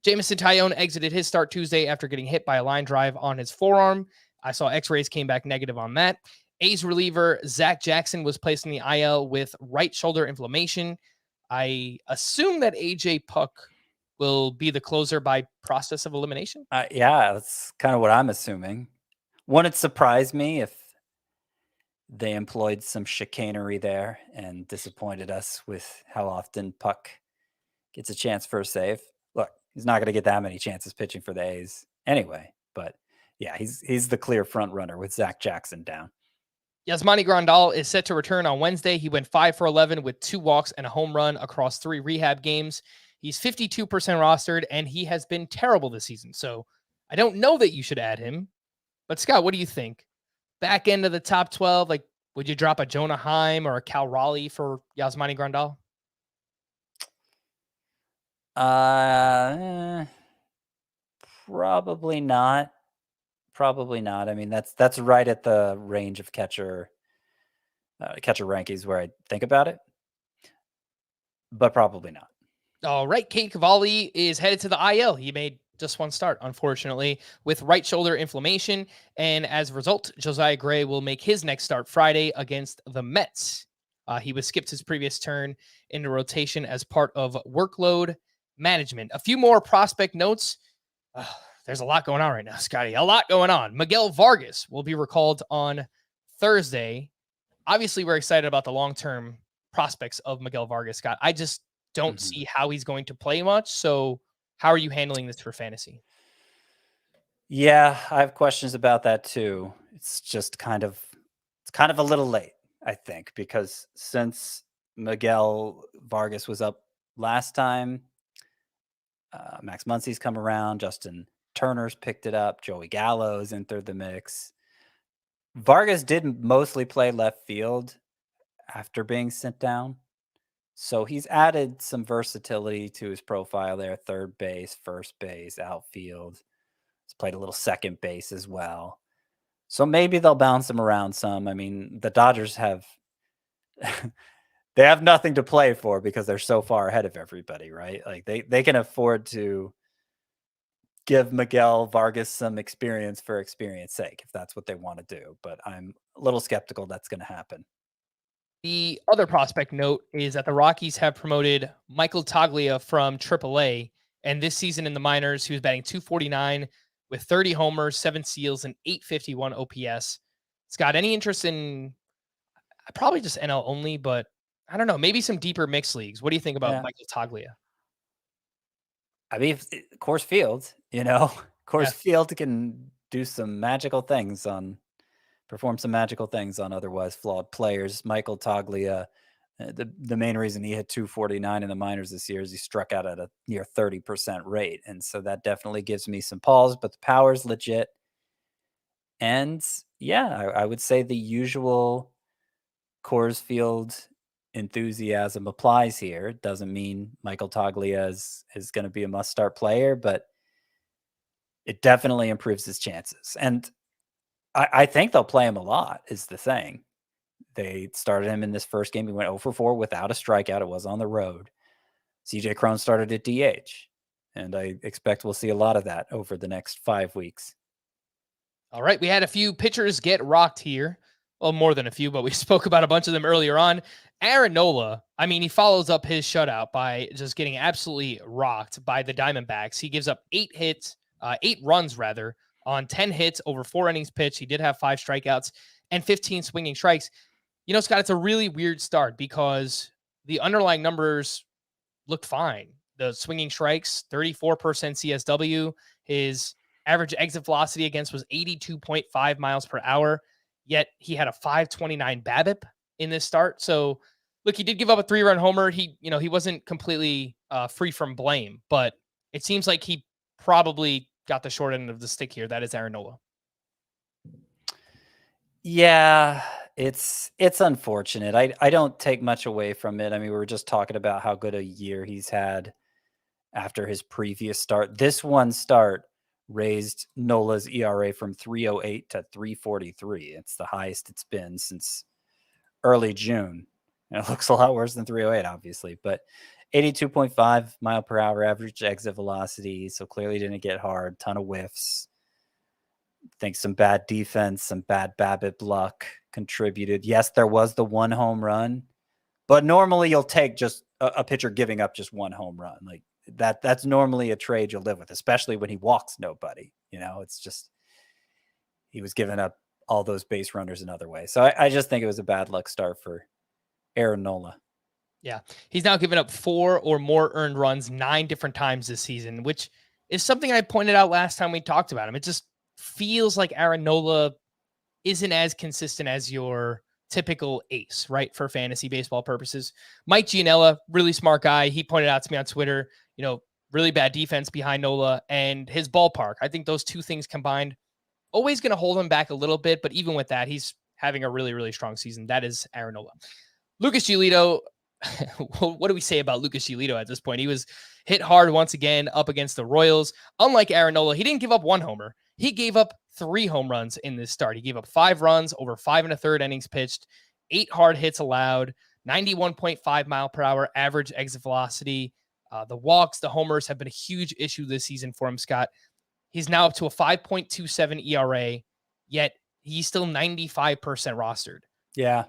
A: Jameson Taillon exited his start Tuesday after getting hit by a line drive on his forearm. I saw x-rays came back negative on that. A's reliever Zach Jackson was placed in the IL with right shoulder inflammation. I assume that AJ Puck will be the closer by process of elimination.
B: Yeah, that's kind of what I'm assuming. Wouldn't surprise me if they employed some chicanery there and disappointed us with how often Puck gets a chance for a save. Look, he's not going to get that many chances pitching for the A's anyway, but yeah, he's the clear front runner with Zach Jackson down.
A: Yasmani Grandal is set to return on Wednesday. He went 5 for 11 with 2 walks and a home run across 3 rehab games. He's 52% rostered, and he has been terrible this season. So I don't know that you should add him. But Scott, what do you think? Back end of the top 12, like, would you drop a Jonah Heim or a Cal Raleigh for Yasmani Grandal?
B: Probably not. Probably not. I mean, that's right at the range of catcher rankings where I think about it, but probably not.
A: All right, Kate Cavalli is headed to the IL. He made just one start, unfortunately, with right shoulder inflammation. And as a result, Josiah Gray will make his next start Friday against the Mets. He was skipped his previous turn into rotation as part of workload management. A few more prospect notes. There's a lot going on right now, Scotty. A lot going on. Miguel Vargas will be recalled on Thursday. Obviously, we're excited about the long-term prospects of Miguel Vargas, Scott. I just don't see how he's going to play much. So how are you handling this for fantasy?
B: Yeah, I have questions about that too. It's kind of a little late, I think, because since Miguel Vargas was up last time, Max Muncy's come around, Justin Turner's picked it up, Joey Gallo's entered the mix. Vargas did mostly play left field after being sent down. So he's added some versatility to his profile there. Third base, first base, outfield. He's played a little second base as well. So maybe they'll bounce him around some. I mean, the Dodgers have they have nothing to play for because they're so far ahead of everybody, right? Like they can afford to give Miguel Vargas some experience for experience sake, if that's what they want to do. But I'm a little skeptical that's going to happen.
A: The other prospect note is that the Rockies have promoted Michael Toglia from AAA, and this season in the minors, he was batting .249 with 30 homers, 7 steals, and .851 OPS. Scott, any interest in probably just NL only, but I don't know, maybe some deeper mixed leagues? What do you think about Michael Toglia?
B: I mean, Coors Field, Coors Field can do some magical things perform some magical things on otherwise flawed players. Michael Toglia, the main reason he hit .249 in the minors this year is he struck out at a near 30% rate. And so that definitely gives me some pause, but the power's legit. And yeah, I would say the usual Coors Field enthusiasm applies here. It doesn't mean Michael Toglia is going to be a must-start player, but it definitely improves his chances. And I think they'll play him a lot, is the thing. They started him in this first game. He went 0 for 4 without a strikeout. It was on the road. CJ Cron started at DH, and I expect we'll see a lot of that over the next 5 weeks.
A: All right, we had a few pitchers get rocked here. Well, more than a few, but we spoke about a bunch of them earlier on. Aaron Nola, I mean, he follows up his shutout by just getting absolutely rocked by the Diamondbacks. He gives up 8 runs on 10 hits over 4 innings pitched. He did have 5 strikeouts and 15 swinging strikes. Scott, it's a really weird start because the underlying numbers look fine. The swinging strikes, 34% CSW. His average exit velocity against was 82.5 miles per hour. Yet he had a 529 BABIP in this start. So Look, he did give up a 3-run homer. He wasn't completely free from blame, but it seems like he probably got the short end of the stick here. That is Aaron Nola.
B: Yeah, it's unfortunate. I don't take much away from it. I mean, we were just talking about how good a year he's had after his previous start. This one start raised Nola's ERA from 3.08 to 3.43. It's the highest it's been since early June. And it looks a lot worse than 3.08, obviously, but 82.5 mile per hour average exit velocity. So clearly didn't get hard, ton of whiffs. Think some bad defense, some bad BABIP luck contributed. Yes, there was the one home run, but normally you'll take just a pitcher giving up just one home run. Like that's normally a trade you'll live with, especially when he walks nobody. It's just he was giving up all those base runners another way. So I just think it was a bad luck start for Aaron Nola.
A: Yeah. He's now given up 4 or more earned runs 9 different times this season, which is something I pointed out last time we talked about him. It just feels like Aaron Nola isn't as consistent as your typical ace, right? For fantasy baseball purposes. Mike Gianella, really smart guy. He pointed out to me on Twitter, really bad defense behind Nola and his ballpark. I think those two things combined always going to hold him back a little bit. But even with that, he's having a really, really strong season. That is Aaron Nola. Lucas Giolito. What do we say about Lucas Giolito at this point? He was hit hard once again up against the Royals. Unlike Aaron Nola, he didn't give up one homer. He gave up 3 home runs in this start. He gave up 5 runs over 5 1/3 innings pitched, 8 hard hits allowed, 91.5 mile per hour average exit velocity. The walks, the homers have been a huge issue this season for him, Scott. He's now up to a 5.27 ERA, yet he's still 95% rostered.
B: Yeah.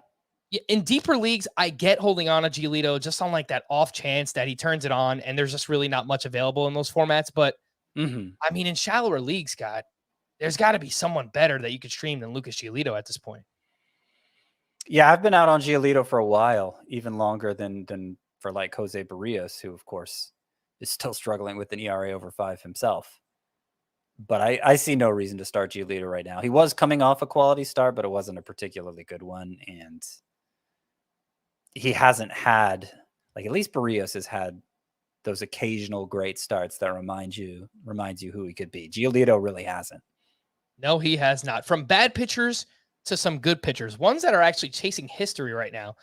A: In deeper leagues, I get holding on to Giolito just on like that off chance that he turns it on and there's just really not much available in those formats. But I mean, in shallower leagues, Scott, there's got to be someone better that you could stream than Lucas Giolito at this point.
B: Yeah, I've been out on Giolito for a while, even longer than for like Jose Barrios, who of course is still struggling with an ERA over 5 himself. But I see no reason to start Giolito right now. He was coming off a quality start, but it wasn't a particularly good one. And he hasn't had, like, at least Barrios has had those occasional great starts that reminds you who he could be. Giolito really hasn't.
A: No, he has not. From bad pitchers to some good pitchers, ones that are actually chasing history right now.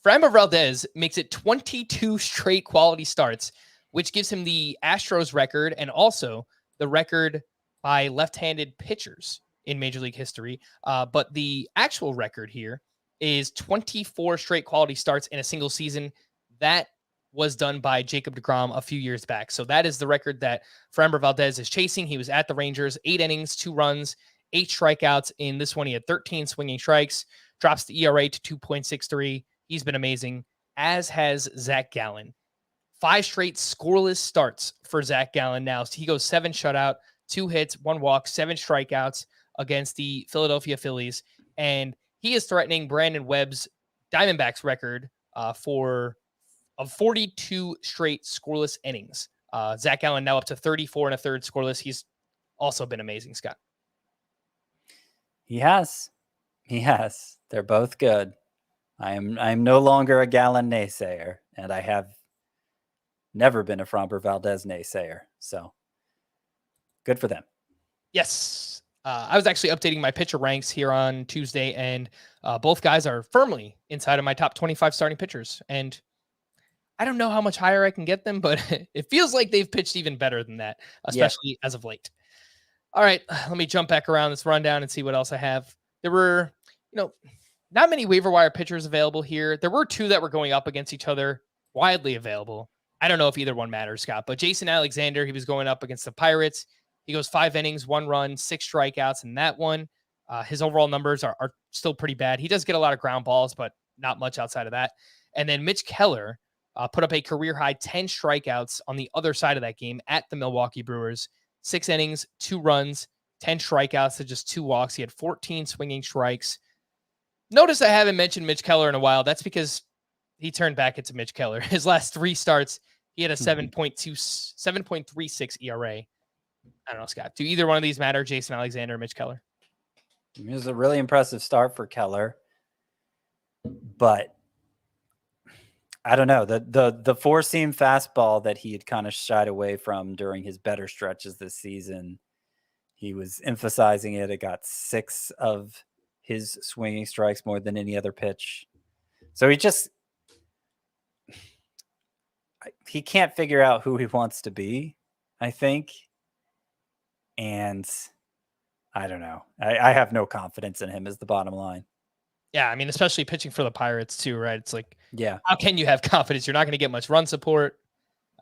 A: Framber Valdez makes it 22 straight quality starts, which gives him the Astros record and also the record by left-handed pitchers in Major League history. But the actual record here is 24 straight quality starts in a single season. That was done by Jacob deGrom a few years back. So that is the record that Framber Valdez is chasing. He was at the Rangers, 8 innings, 2 runs, 8 strikeouts. In this one, he had 13 swinging strikes, drops the ERA to 2.63. He's been amazing, as has Zach Gallen. 5 straight scoreless starts for Zach Gallen now. So he goes 7 shutout, 2 hits, 1 walk, 7 strikeouts against the Philadelphia Phillies. And he is threatening Brandon Webb's Diamondbacks record for 42 straight scoreless innings. Zach Gallen now up to 34 1/3 scoreless. He's also been amazing, Scott.
B: He has. They're both good. I'm no longer a Gallen naysayer, and I have never been a Framber Valdez naysayer. So good for them.
A: Yes. I was actually updating my pitcher ranks here on Tuesday, and both guys are firmly inside of my top 25 starting pitchers. And I don't know how much higher I can get them, but it feels like they've pitched even better than that, especially as of late. All right, let me jump back around this rundown and see what else I have. There were, not many waiver wire pitchers available here. There were 2 that were going up against each other, widely available. I don't know if either one matters, Scott, but Jason Alexander, he was going up against the Pirates. He goes 5 innings, 1 run, 6 strikeouts in that one. His overall numbers are still pretty bad. He does get a lot of ground balls, but not much outside of that. And then Mitch Keller put up a career-high 10 strikeouts on the other side of that game at the Milwaukee Brewers. 6 innings, 2 runs, 10 strikeouts to just 2 walks. He had 14 swinging strikes. Notice I haven't mentioned Mitch Keller in a while. That's because he turned back into Mitch Keller. His last 3 starts, he had a 7.36 ERA. I don't know, Scott. Do either one of these matter, Jason Alexander or Mitch Keller?
B: It was a really impressive start for Keller, but I don't know, the four seam fastball that he had kind of shied away from during his better stretches this season. He was emphasizing it. It got 6 of his swinging strikes, more than any other pitch. So he can't figure out who he wants to be, I think. And I don't know. I have no confidence in him, is the bottom line.
A: Yeah, I mean, especially pitching for the Pirates too, right? It's like,
B: yeah,
A: how can you have confidence? You're not going to get much run support.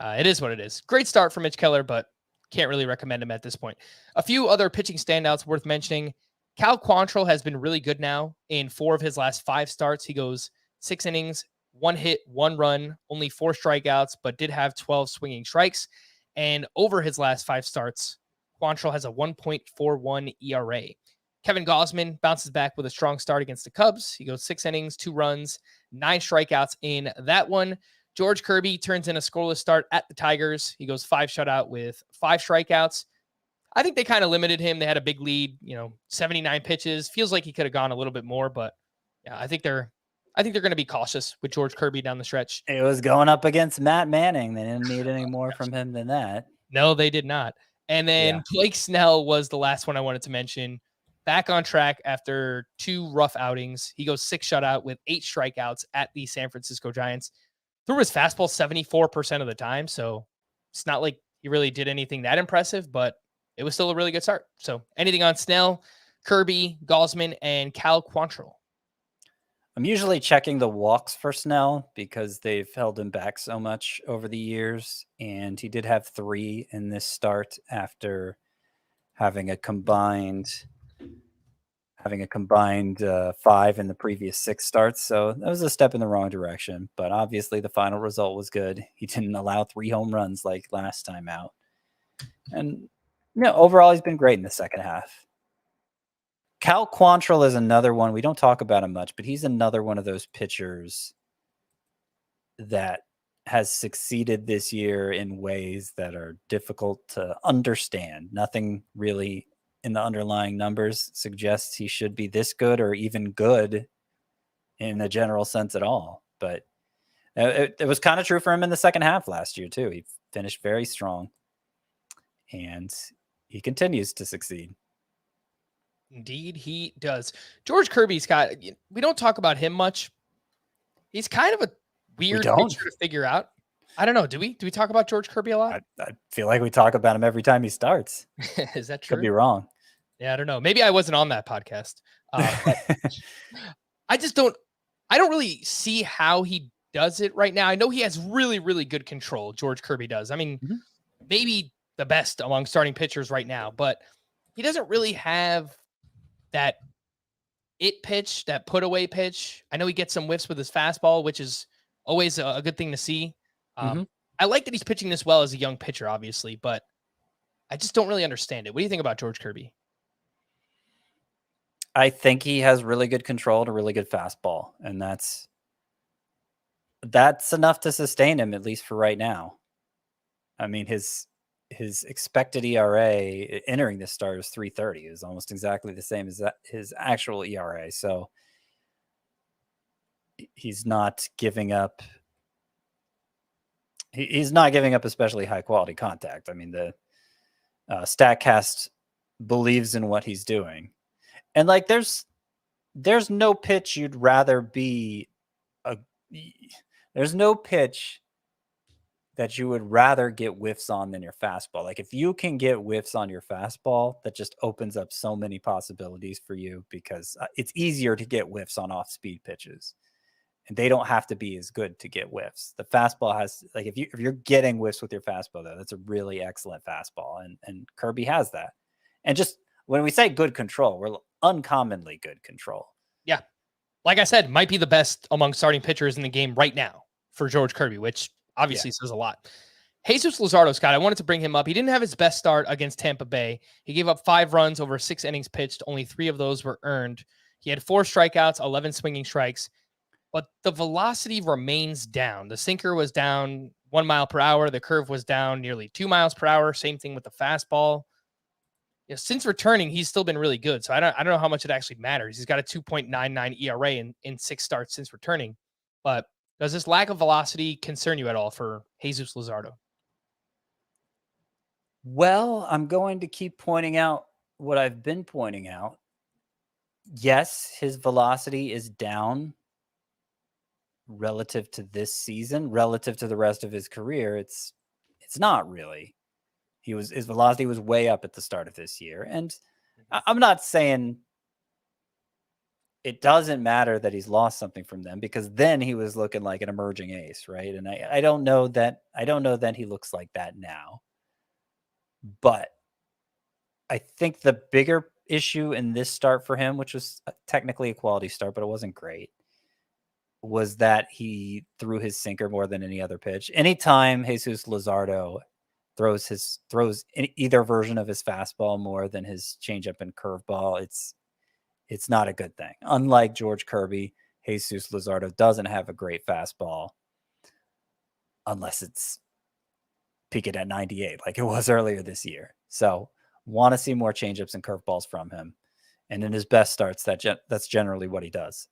A: It is what it is. Great start for Mitch Keller, but can't really recommend him at this point. A few other pitching standouts worth mentioning. Cal Quantrill has been really good now in 4 of his last 5 starts. He goes 6 innings, 1 hit, 1 run, only 4 strikeouts, but did have 12 swinging strikes. And over his last 5 starts, Quantrill has a 1.41 ERA. Kevin Gausman bounces back with a strong start against the Cubs. He goes 6 innings, 2 runs, 9 strikeouts in that one. George Kirby turns in a scoreless start at the Tigers. He goes 5 shutout with 5 strikeouts. I think they kind of limited him. They had a big lead, 79 pitches. Feels like he could have gone a little bit more, but yeah, I think they're going to be cautious with George Kirby down the stretch.
B: It was going up against Matt Manning. They didn't need any more from him than that.
A: No, they did not. And then Blake Snell was the last one I wanted to mention. Back on track after 2 rough outings. He goes 6 shutout with 8 strikeouts at the San Francisco Giants. Threw his fastball 74% of the time, so it's not like he really did anything that impressive, but it was still a really good start. So anything on Snell, Kirby, Gausman, and Cal Quantrill?
B: I'm usually checking the walks for Snell because they've held him back so much over the years, and he did have 3 in this start after having a combined 5 in the previous 6 starts. So that was a step in the wrong direction, but obviously the final result was good. He didn't allow 3 home runs like last time out. And overall, he's been great in the second half. Cal Quantrill is another one. We don't talk about him much, but he's another one of those pitchers that has succeeded this year in ways that are difficult to understand. Nothing really in the underlying numbers suggests he should be this good or even good in a general sense at all. But it was kind of true for him in the second half last year too. He finished very strong and he continues to succeed.
A: Indeed, he does. George Kirby, Scott, we don't talk about him much. He's kind of a weird pitcher to figure out. I don't know. Do we talk about George Kirby a lot?
B: I feel like we talk about him every time he starts.
A: Is that true?
B: Could be wrong.
A: Yeah, I don't know. Maybe I wasn't on that podcast. I don't really see how he does it right now. I know he has really, really good control. George Kirby does. I mean, maybe the best among starting pitchers right now, but he doesn't really have that it pitch, that put away pitch. I know he gets some whiffs with his fastball, which is always a good thing to see. I like that he's pitching this well as a young pitcher, obviously, but I just don't really understand it. What do you think about George Kirby?
B: I think he has really good control and a really good fastball, and that's enough to sustain him, at least for right now. I mean, his expected ERA entering this start is 3.30. Is almost exactly the same as his actual ERA. So he's not giving up. He's not giving up especially high quality contact. I mean, the Statcast believes in what he's doing, and like there's no pitch you'd rather be there's no pitch that you would rather get whiffs on than your fastball. Like if you can get whiffs on your fastball, that just opens up so many possibilities for you because it's easier to get whiffs on off-speed pitches. And they don't have to be as good to get whiffs. The fastball has, like, if you're getting whiffs with your fastball, though, that's a really excellent fastball. And Kirby has that. And just when we say good control, we're uncommonly good control.
A: Yeah. Like I said, might be the best among starting pitchers in the game right now for George Kirby, which obviously says a lot. Jesus Luzardo, Scott, I wanted to bring him up. He didn't have his best start against Tampa Bay. He gave up 5 runs over 6 innings pitched. Only 3 of those were earned. He had 4 strikeouts, 11 swinging strikes. But the velocity remains down. The sinker was down 1 mile per hour. The curve was down nearly 2 miles per hour. Same thing with the fastball. Since returning, he's still been really good. So I don't know how much it actually matters. He's got a 2.99 ERA in 6 starts since returning. But Does this lack of velocity concern you at all for Jesus Luzardo?
B: Well, I'm going to keep pointing out what I've been pointing out. Yes, his velocity is down relative to this season, relative to the rest of his career. It's not really. His velocity was way up at the start of this year. And I'm not saying it doesn't matter that he's lost something from them, because then he was looking like an emerging ace, right? And I don't know that he looks like that now. But I think the bigger issue in this start for him, which was technically a quality start, but it wasn't great, was that he threw his sinker more than any other pitch. Anytime Jesus Luzardo throws either version of his fastball more than his changeup and curveball, it's not a good thing. Unlike George Kirby, Jesus Luzardo doesn't have a great fastball unless it's peaking at 98 like it was earlier this year. So want to see more changeups and curveballs from him. And in his best starts, that's generally what he does.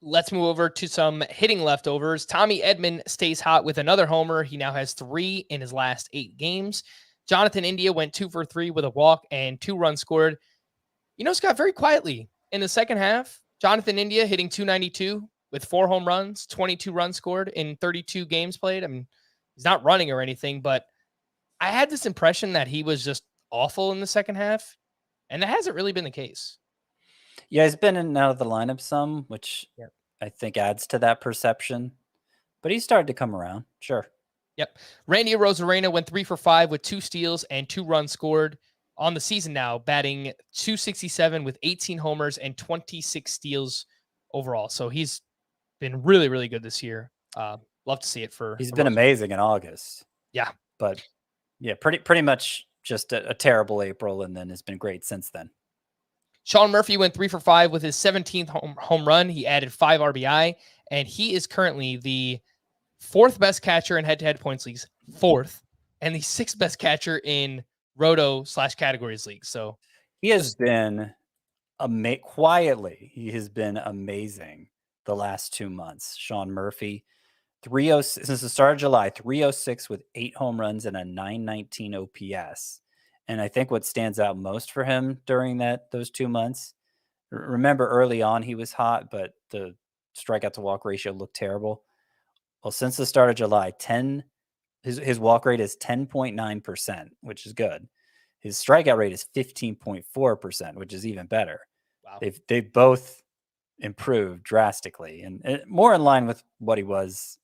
A: Let's move over to some hitting leftovers. Tommy Edman stays hot with another homer. He now has 3 in his last 8 games. Jonathan India went 2 for 3 with a walk and 2 runs scored. Scott, very quietly in the second half, Jonathan India hitting .292 with 4 home runs, 22 runs scored in 32 games played. I mean, he's not running or anything, but I had this impression that he was just awful in the second half, and that hasn't really been the case.
B: Yeah, he's been in and out of the lineup some, which I think adds to that perception. But he started to come around. Sure.
A: Yep. Randy Arozarena went 3 for 5 with 2 steals and 2 runs scored on the season now, batting .267 with 18 homers and 26 steals overall. So he's been really, really good this year. Love to see it for.
B: He's been amazing in August.
A: Yeah.
B: But yeah, pretty much just a terrible April, and then has been great since then.
A: Sean Murphy went 3 for 5 with his 17th home run. He added 5 RBI, and he is currently the 4th best catcher in head-to-head points leagues, 4th, and the 6th best catcher in Roto/categories leagues. So
B: he has been quietly. He has been amazing the last 2 months. Sean Murphy, 306 since the start of July, 306 with 8 home runs and a 919 OPS. And I think what stands out most for him during those 2 months, remember early on he was hot, but the strikeout to walk ratio looked terrible. Well, since the start of July, his walk rate is 10.9%, which is good. His strikeout rate is 15.4%, which is even better.
A: Wow.
B: They've both improved drastically and more in line with what he was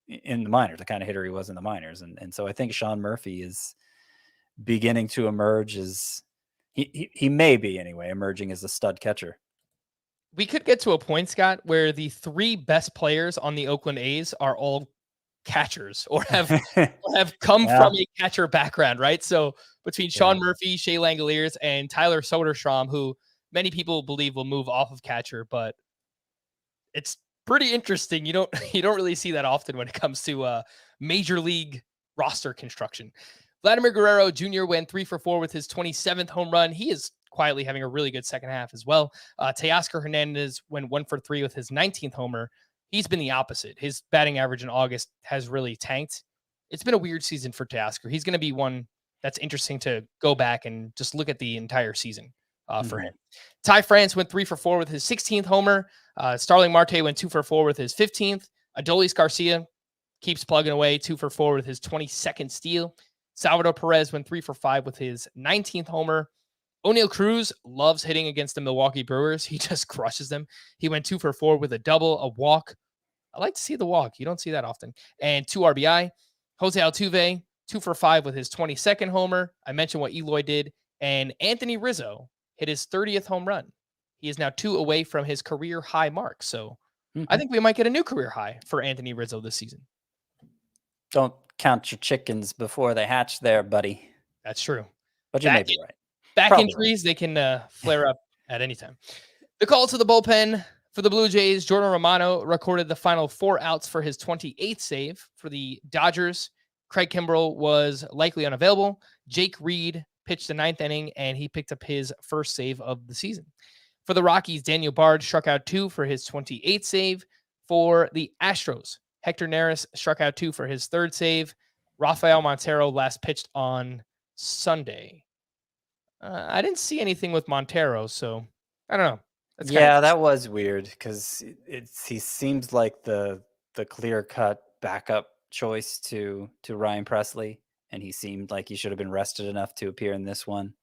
B: in the minors, the kind of hitter he was in the minors. And so I think Sean Murphy is beginning to emerge as he may be anyway, emerging as a stud catcher.
A: We could get to a point, Scott, where the 3 best players on the Oakland A's are all catchers or have come from a catcher background, right? So between Sean Murphy, Shea Langoliers, and Tyler Soderstrom, who many people believe will move off of catcher, but it's pretty interesting. You don't really see that often when it comes to major league roster construction. Vladimir Guerrero Jr. went 3 for 4 with his 27th home run. He is quietly having a really good second half as well. Teoscar Hernandez went 1 for 3 with his 19th homer. He's been the opposite. His batting average in August has really tanked. It's been a weird season for Teoscar. He's going to be one that's interesting to go back and just look at the entire season for him. Ty France went 3 for 4 with his 16th homer. Starling Marte went 2 for 4 with his 15th. Adolis Garcia keeps plugging away, 2 for 4 with his 22nd steal. Salvador Perez went 3 for 5 with his 19th homer. O'Neal Cruz loves hitting against the Milwaukee Brewers. He just crushes them. He went 2 for 4 with a double, a walk. I like to see the walk. You don't see that often. And 2 RBI. Jose Altuve, 2 for 5 with his 22nd homer. I mentioned what Eloy did. And Anthony Rizzo hit his 30th home run. He is now 2 away from his career high mark. So I think we might get a new career high for Anthony Rizzo this season.
B: Don't count your chickens before they hatch there, buddy.
A: That's true.
B: But you may be right.
A: Back injuries, they can flare up at any time. The call to the bullpen for the Blue Jays, Jordan Romano recorded the final 4 outs for his 28th save. For the Dodgers, Craig Kimbrell was likely unavailable. Jake Reed pitched the 9th inning, and he picked up his first save of the season. For the Rockies, Daniel Bard struck out 2 for his 28th save. For the Astros, Hector Neris struck out 2 for his 3rd save. Rafael Montero last pitched on Sunday. I didn't see anything with Montero, so I don't know. That's
B: that was weird because he seems like the clear-cut backup choice to Ryan Presley, and he seemed like he should have been rested enough to appear in this one.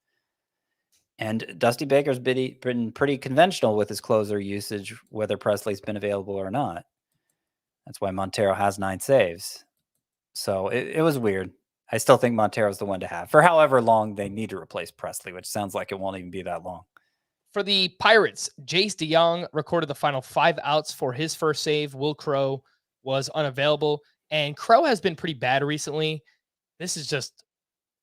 B: And Dusty Baker's been pretty conventional with his closer usage, whether Presley's been available or not. That's why Montero has 9 saves. So it was weird. I still think Montero's the one to have for however long they need to replace Presley, which sounds like it won't even be that long.
A: For the Pirates, Jace DeYoung recorded the final 5 outs for his first save. Will Crow was unavailable, and Crow has been pretty bad recently. This is just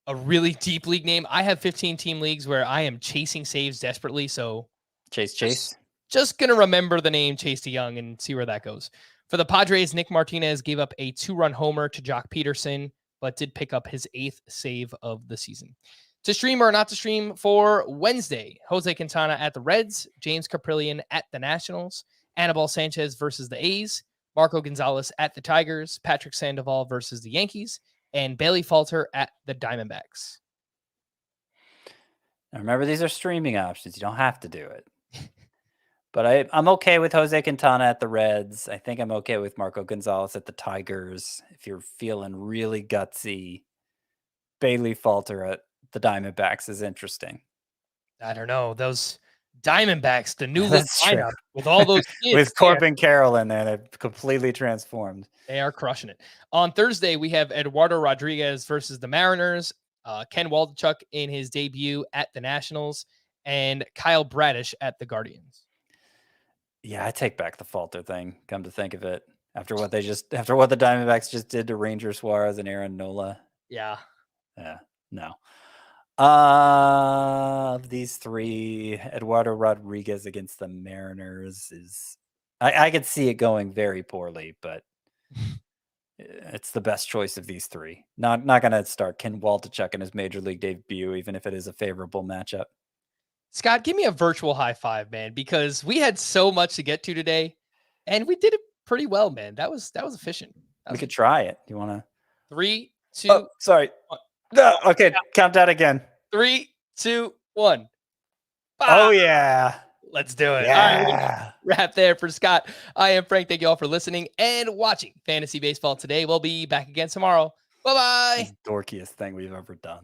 A: a really deep league name. I have 15-team leagues where I am chasing saves desperately, so
B: Chase.
A: Just going to remember the name Chase DeYoung and see where that goes. For the Padres, Nick Martinez gave up a 2-run homer to Jock Peterson, but did pick up his 8th save of the season. To stream or not to stream for Wednesday, Jose Quintana at the Reds, James Caprillion at the Nationals, Anibal Sanchez versus the A's, Marco Gonzalez at the Tigers, Patrick Sandoval versus the Yankees, and Bailey Falter at the Diamondbacks.
B: Now remember, these are streaming options. You don't have to do it. But I'm okay with Jose Quintana at the Reds. I think I'm okay with Marco Gonzalez at the Tigers. If you're feeling really gutsy, Bailey Falter at the Diamondbacks is interesting.
A: I don't know. Those Diamondbacks, the new
B: That's
A: lineup with all those kids.
B: With Corbin Carroll in there, they're completely transformed.
A: They are crushing it. On Thursday, we have Eduardo Rodriguez versus the Mariners, Ken Waldichuk in his debut at the Nationals, and Kyle Bradish at the Guardians.
B: Yeah, I take back the Falter thing, come to think of it. After what the Diamondbacks just did to Ranger Suarez and Aaron Nola.
A: Yeah.
B: Yeah, no. Of these 3, Eduardo Rodriguez against the Mariners is... I could see it going very poorly, but it's the best choice of these 3. Not going to start Ken Waldichuk in his major league debut, even if it is a favorable matchup.
A: Scott, give me a virtual high five, man, because we had so much to get to today, and we did it pretty well, man. That was efficient.
B: We could try it. You want to?
A: 3, 2.
B: Oh, sorry.
A: 1.
B: No, okay, count that again.
A: 3, 2, 1.
B: Oh yeah.
A: Let's do it.
B: Yeah.
A: All right, we're gonna wrap there for Scott. I am Frank. Thank you all for listening and watching Fantasy Baseball today. We'll be back again tomorrow. Bye-bye.
B: Dorkiest thing we've ever done.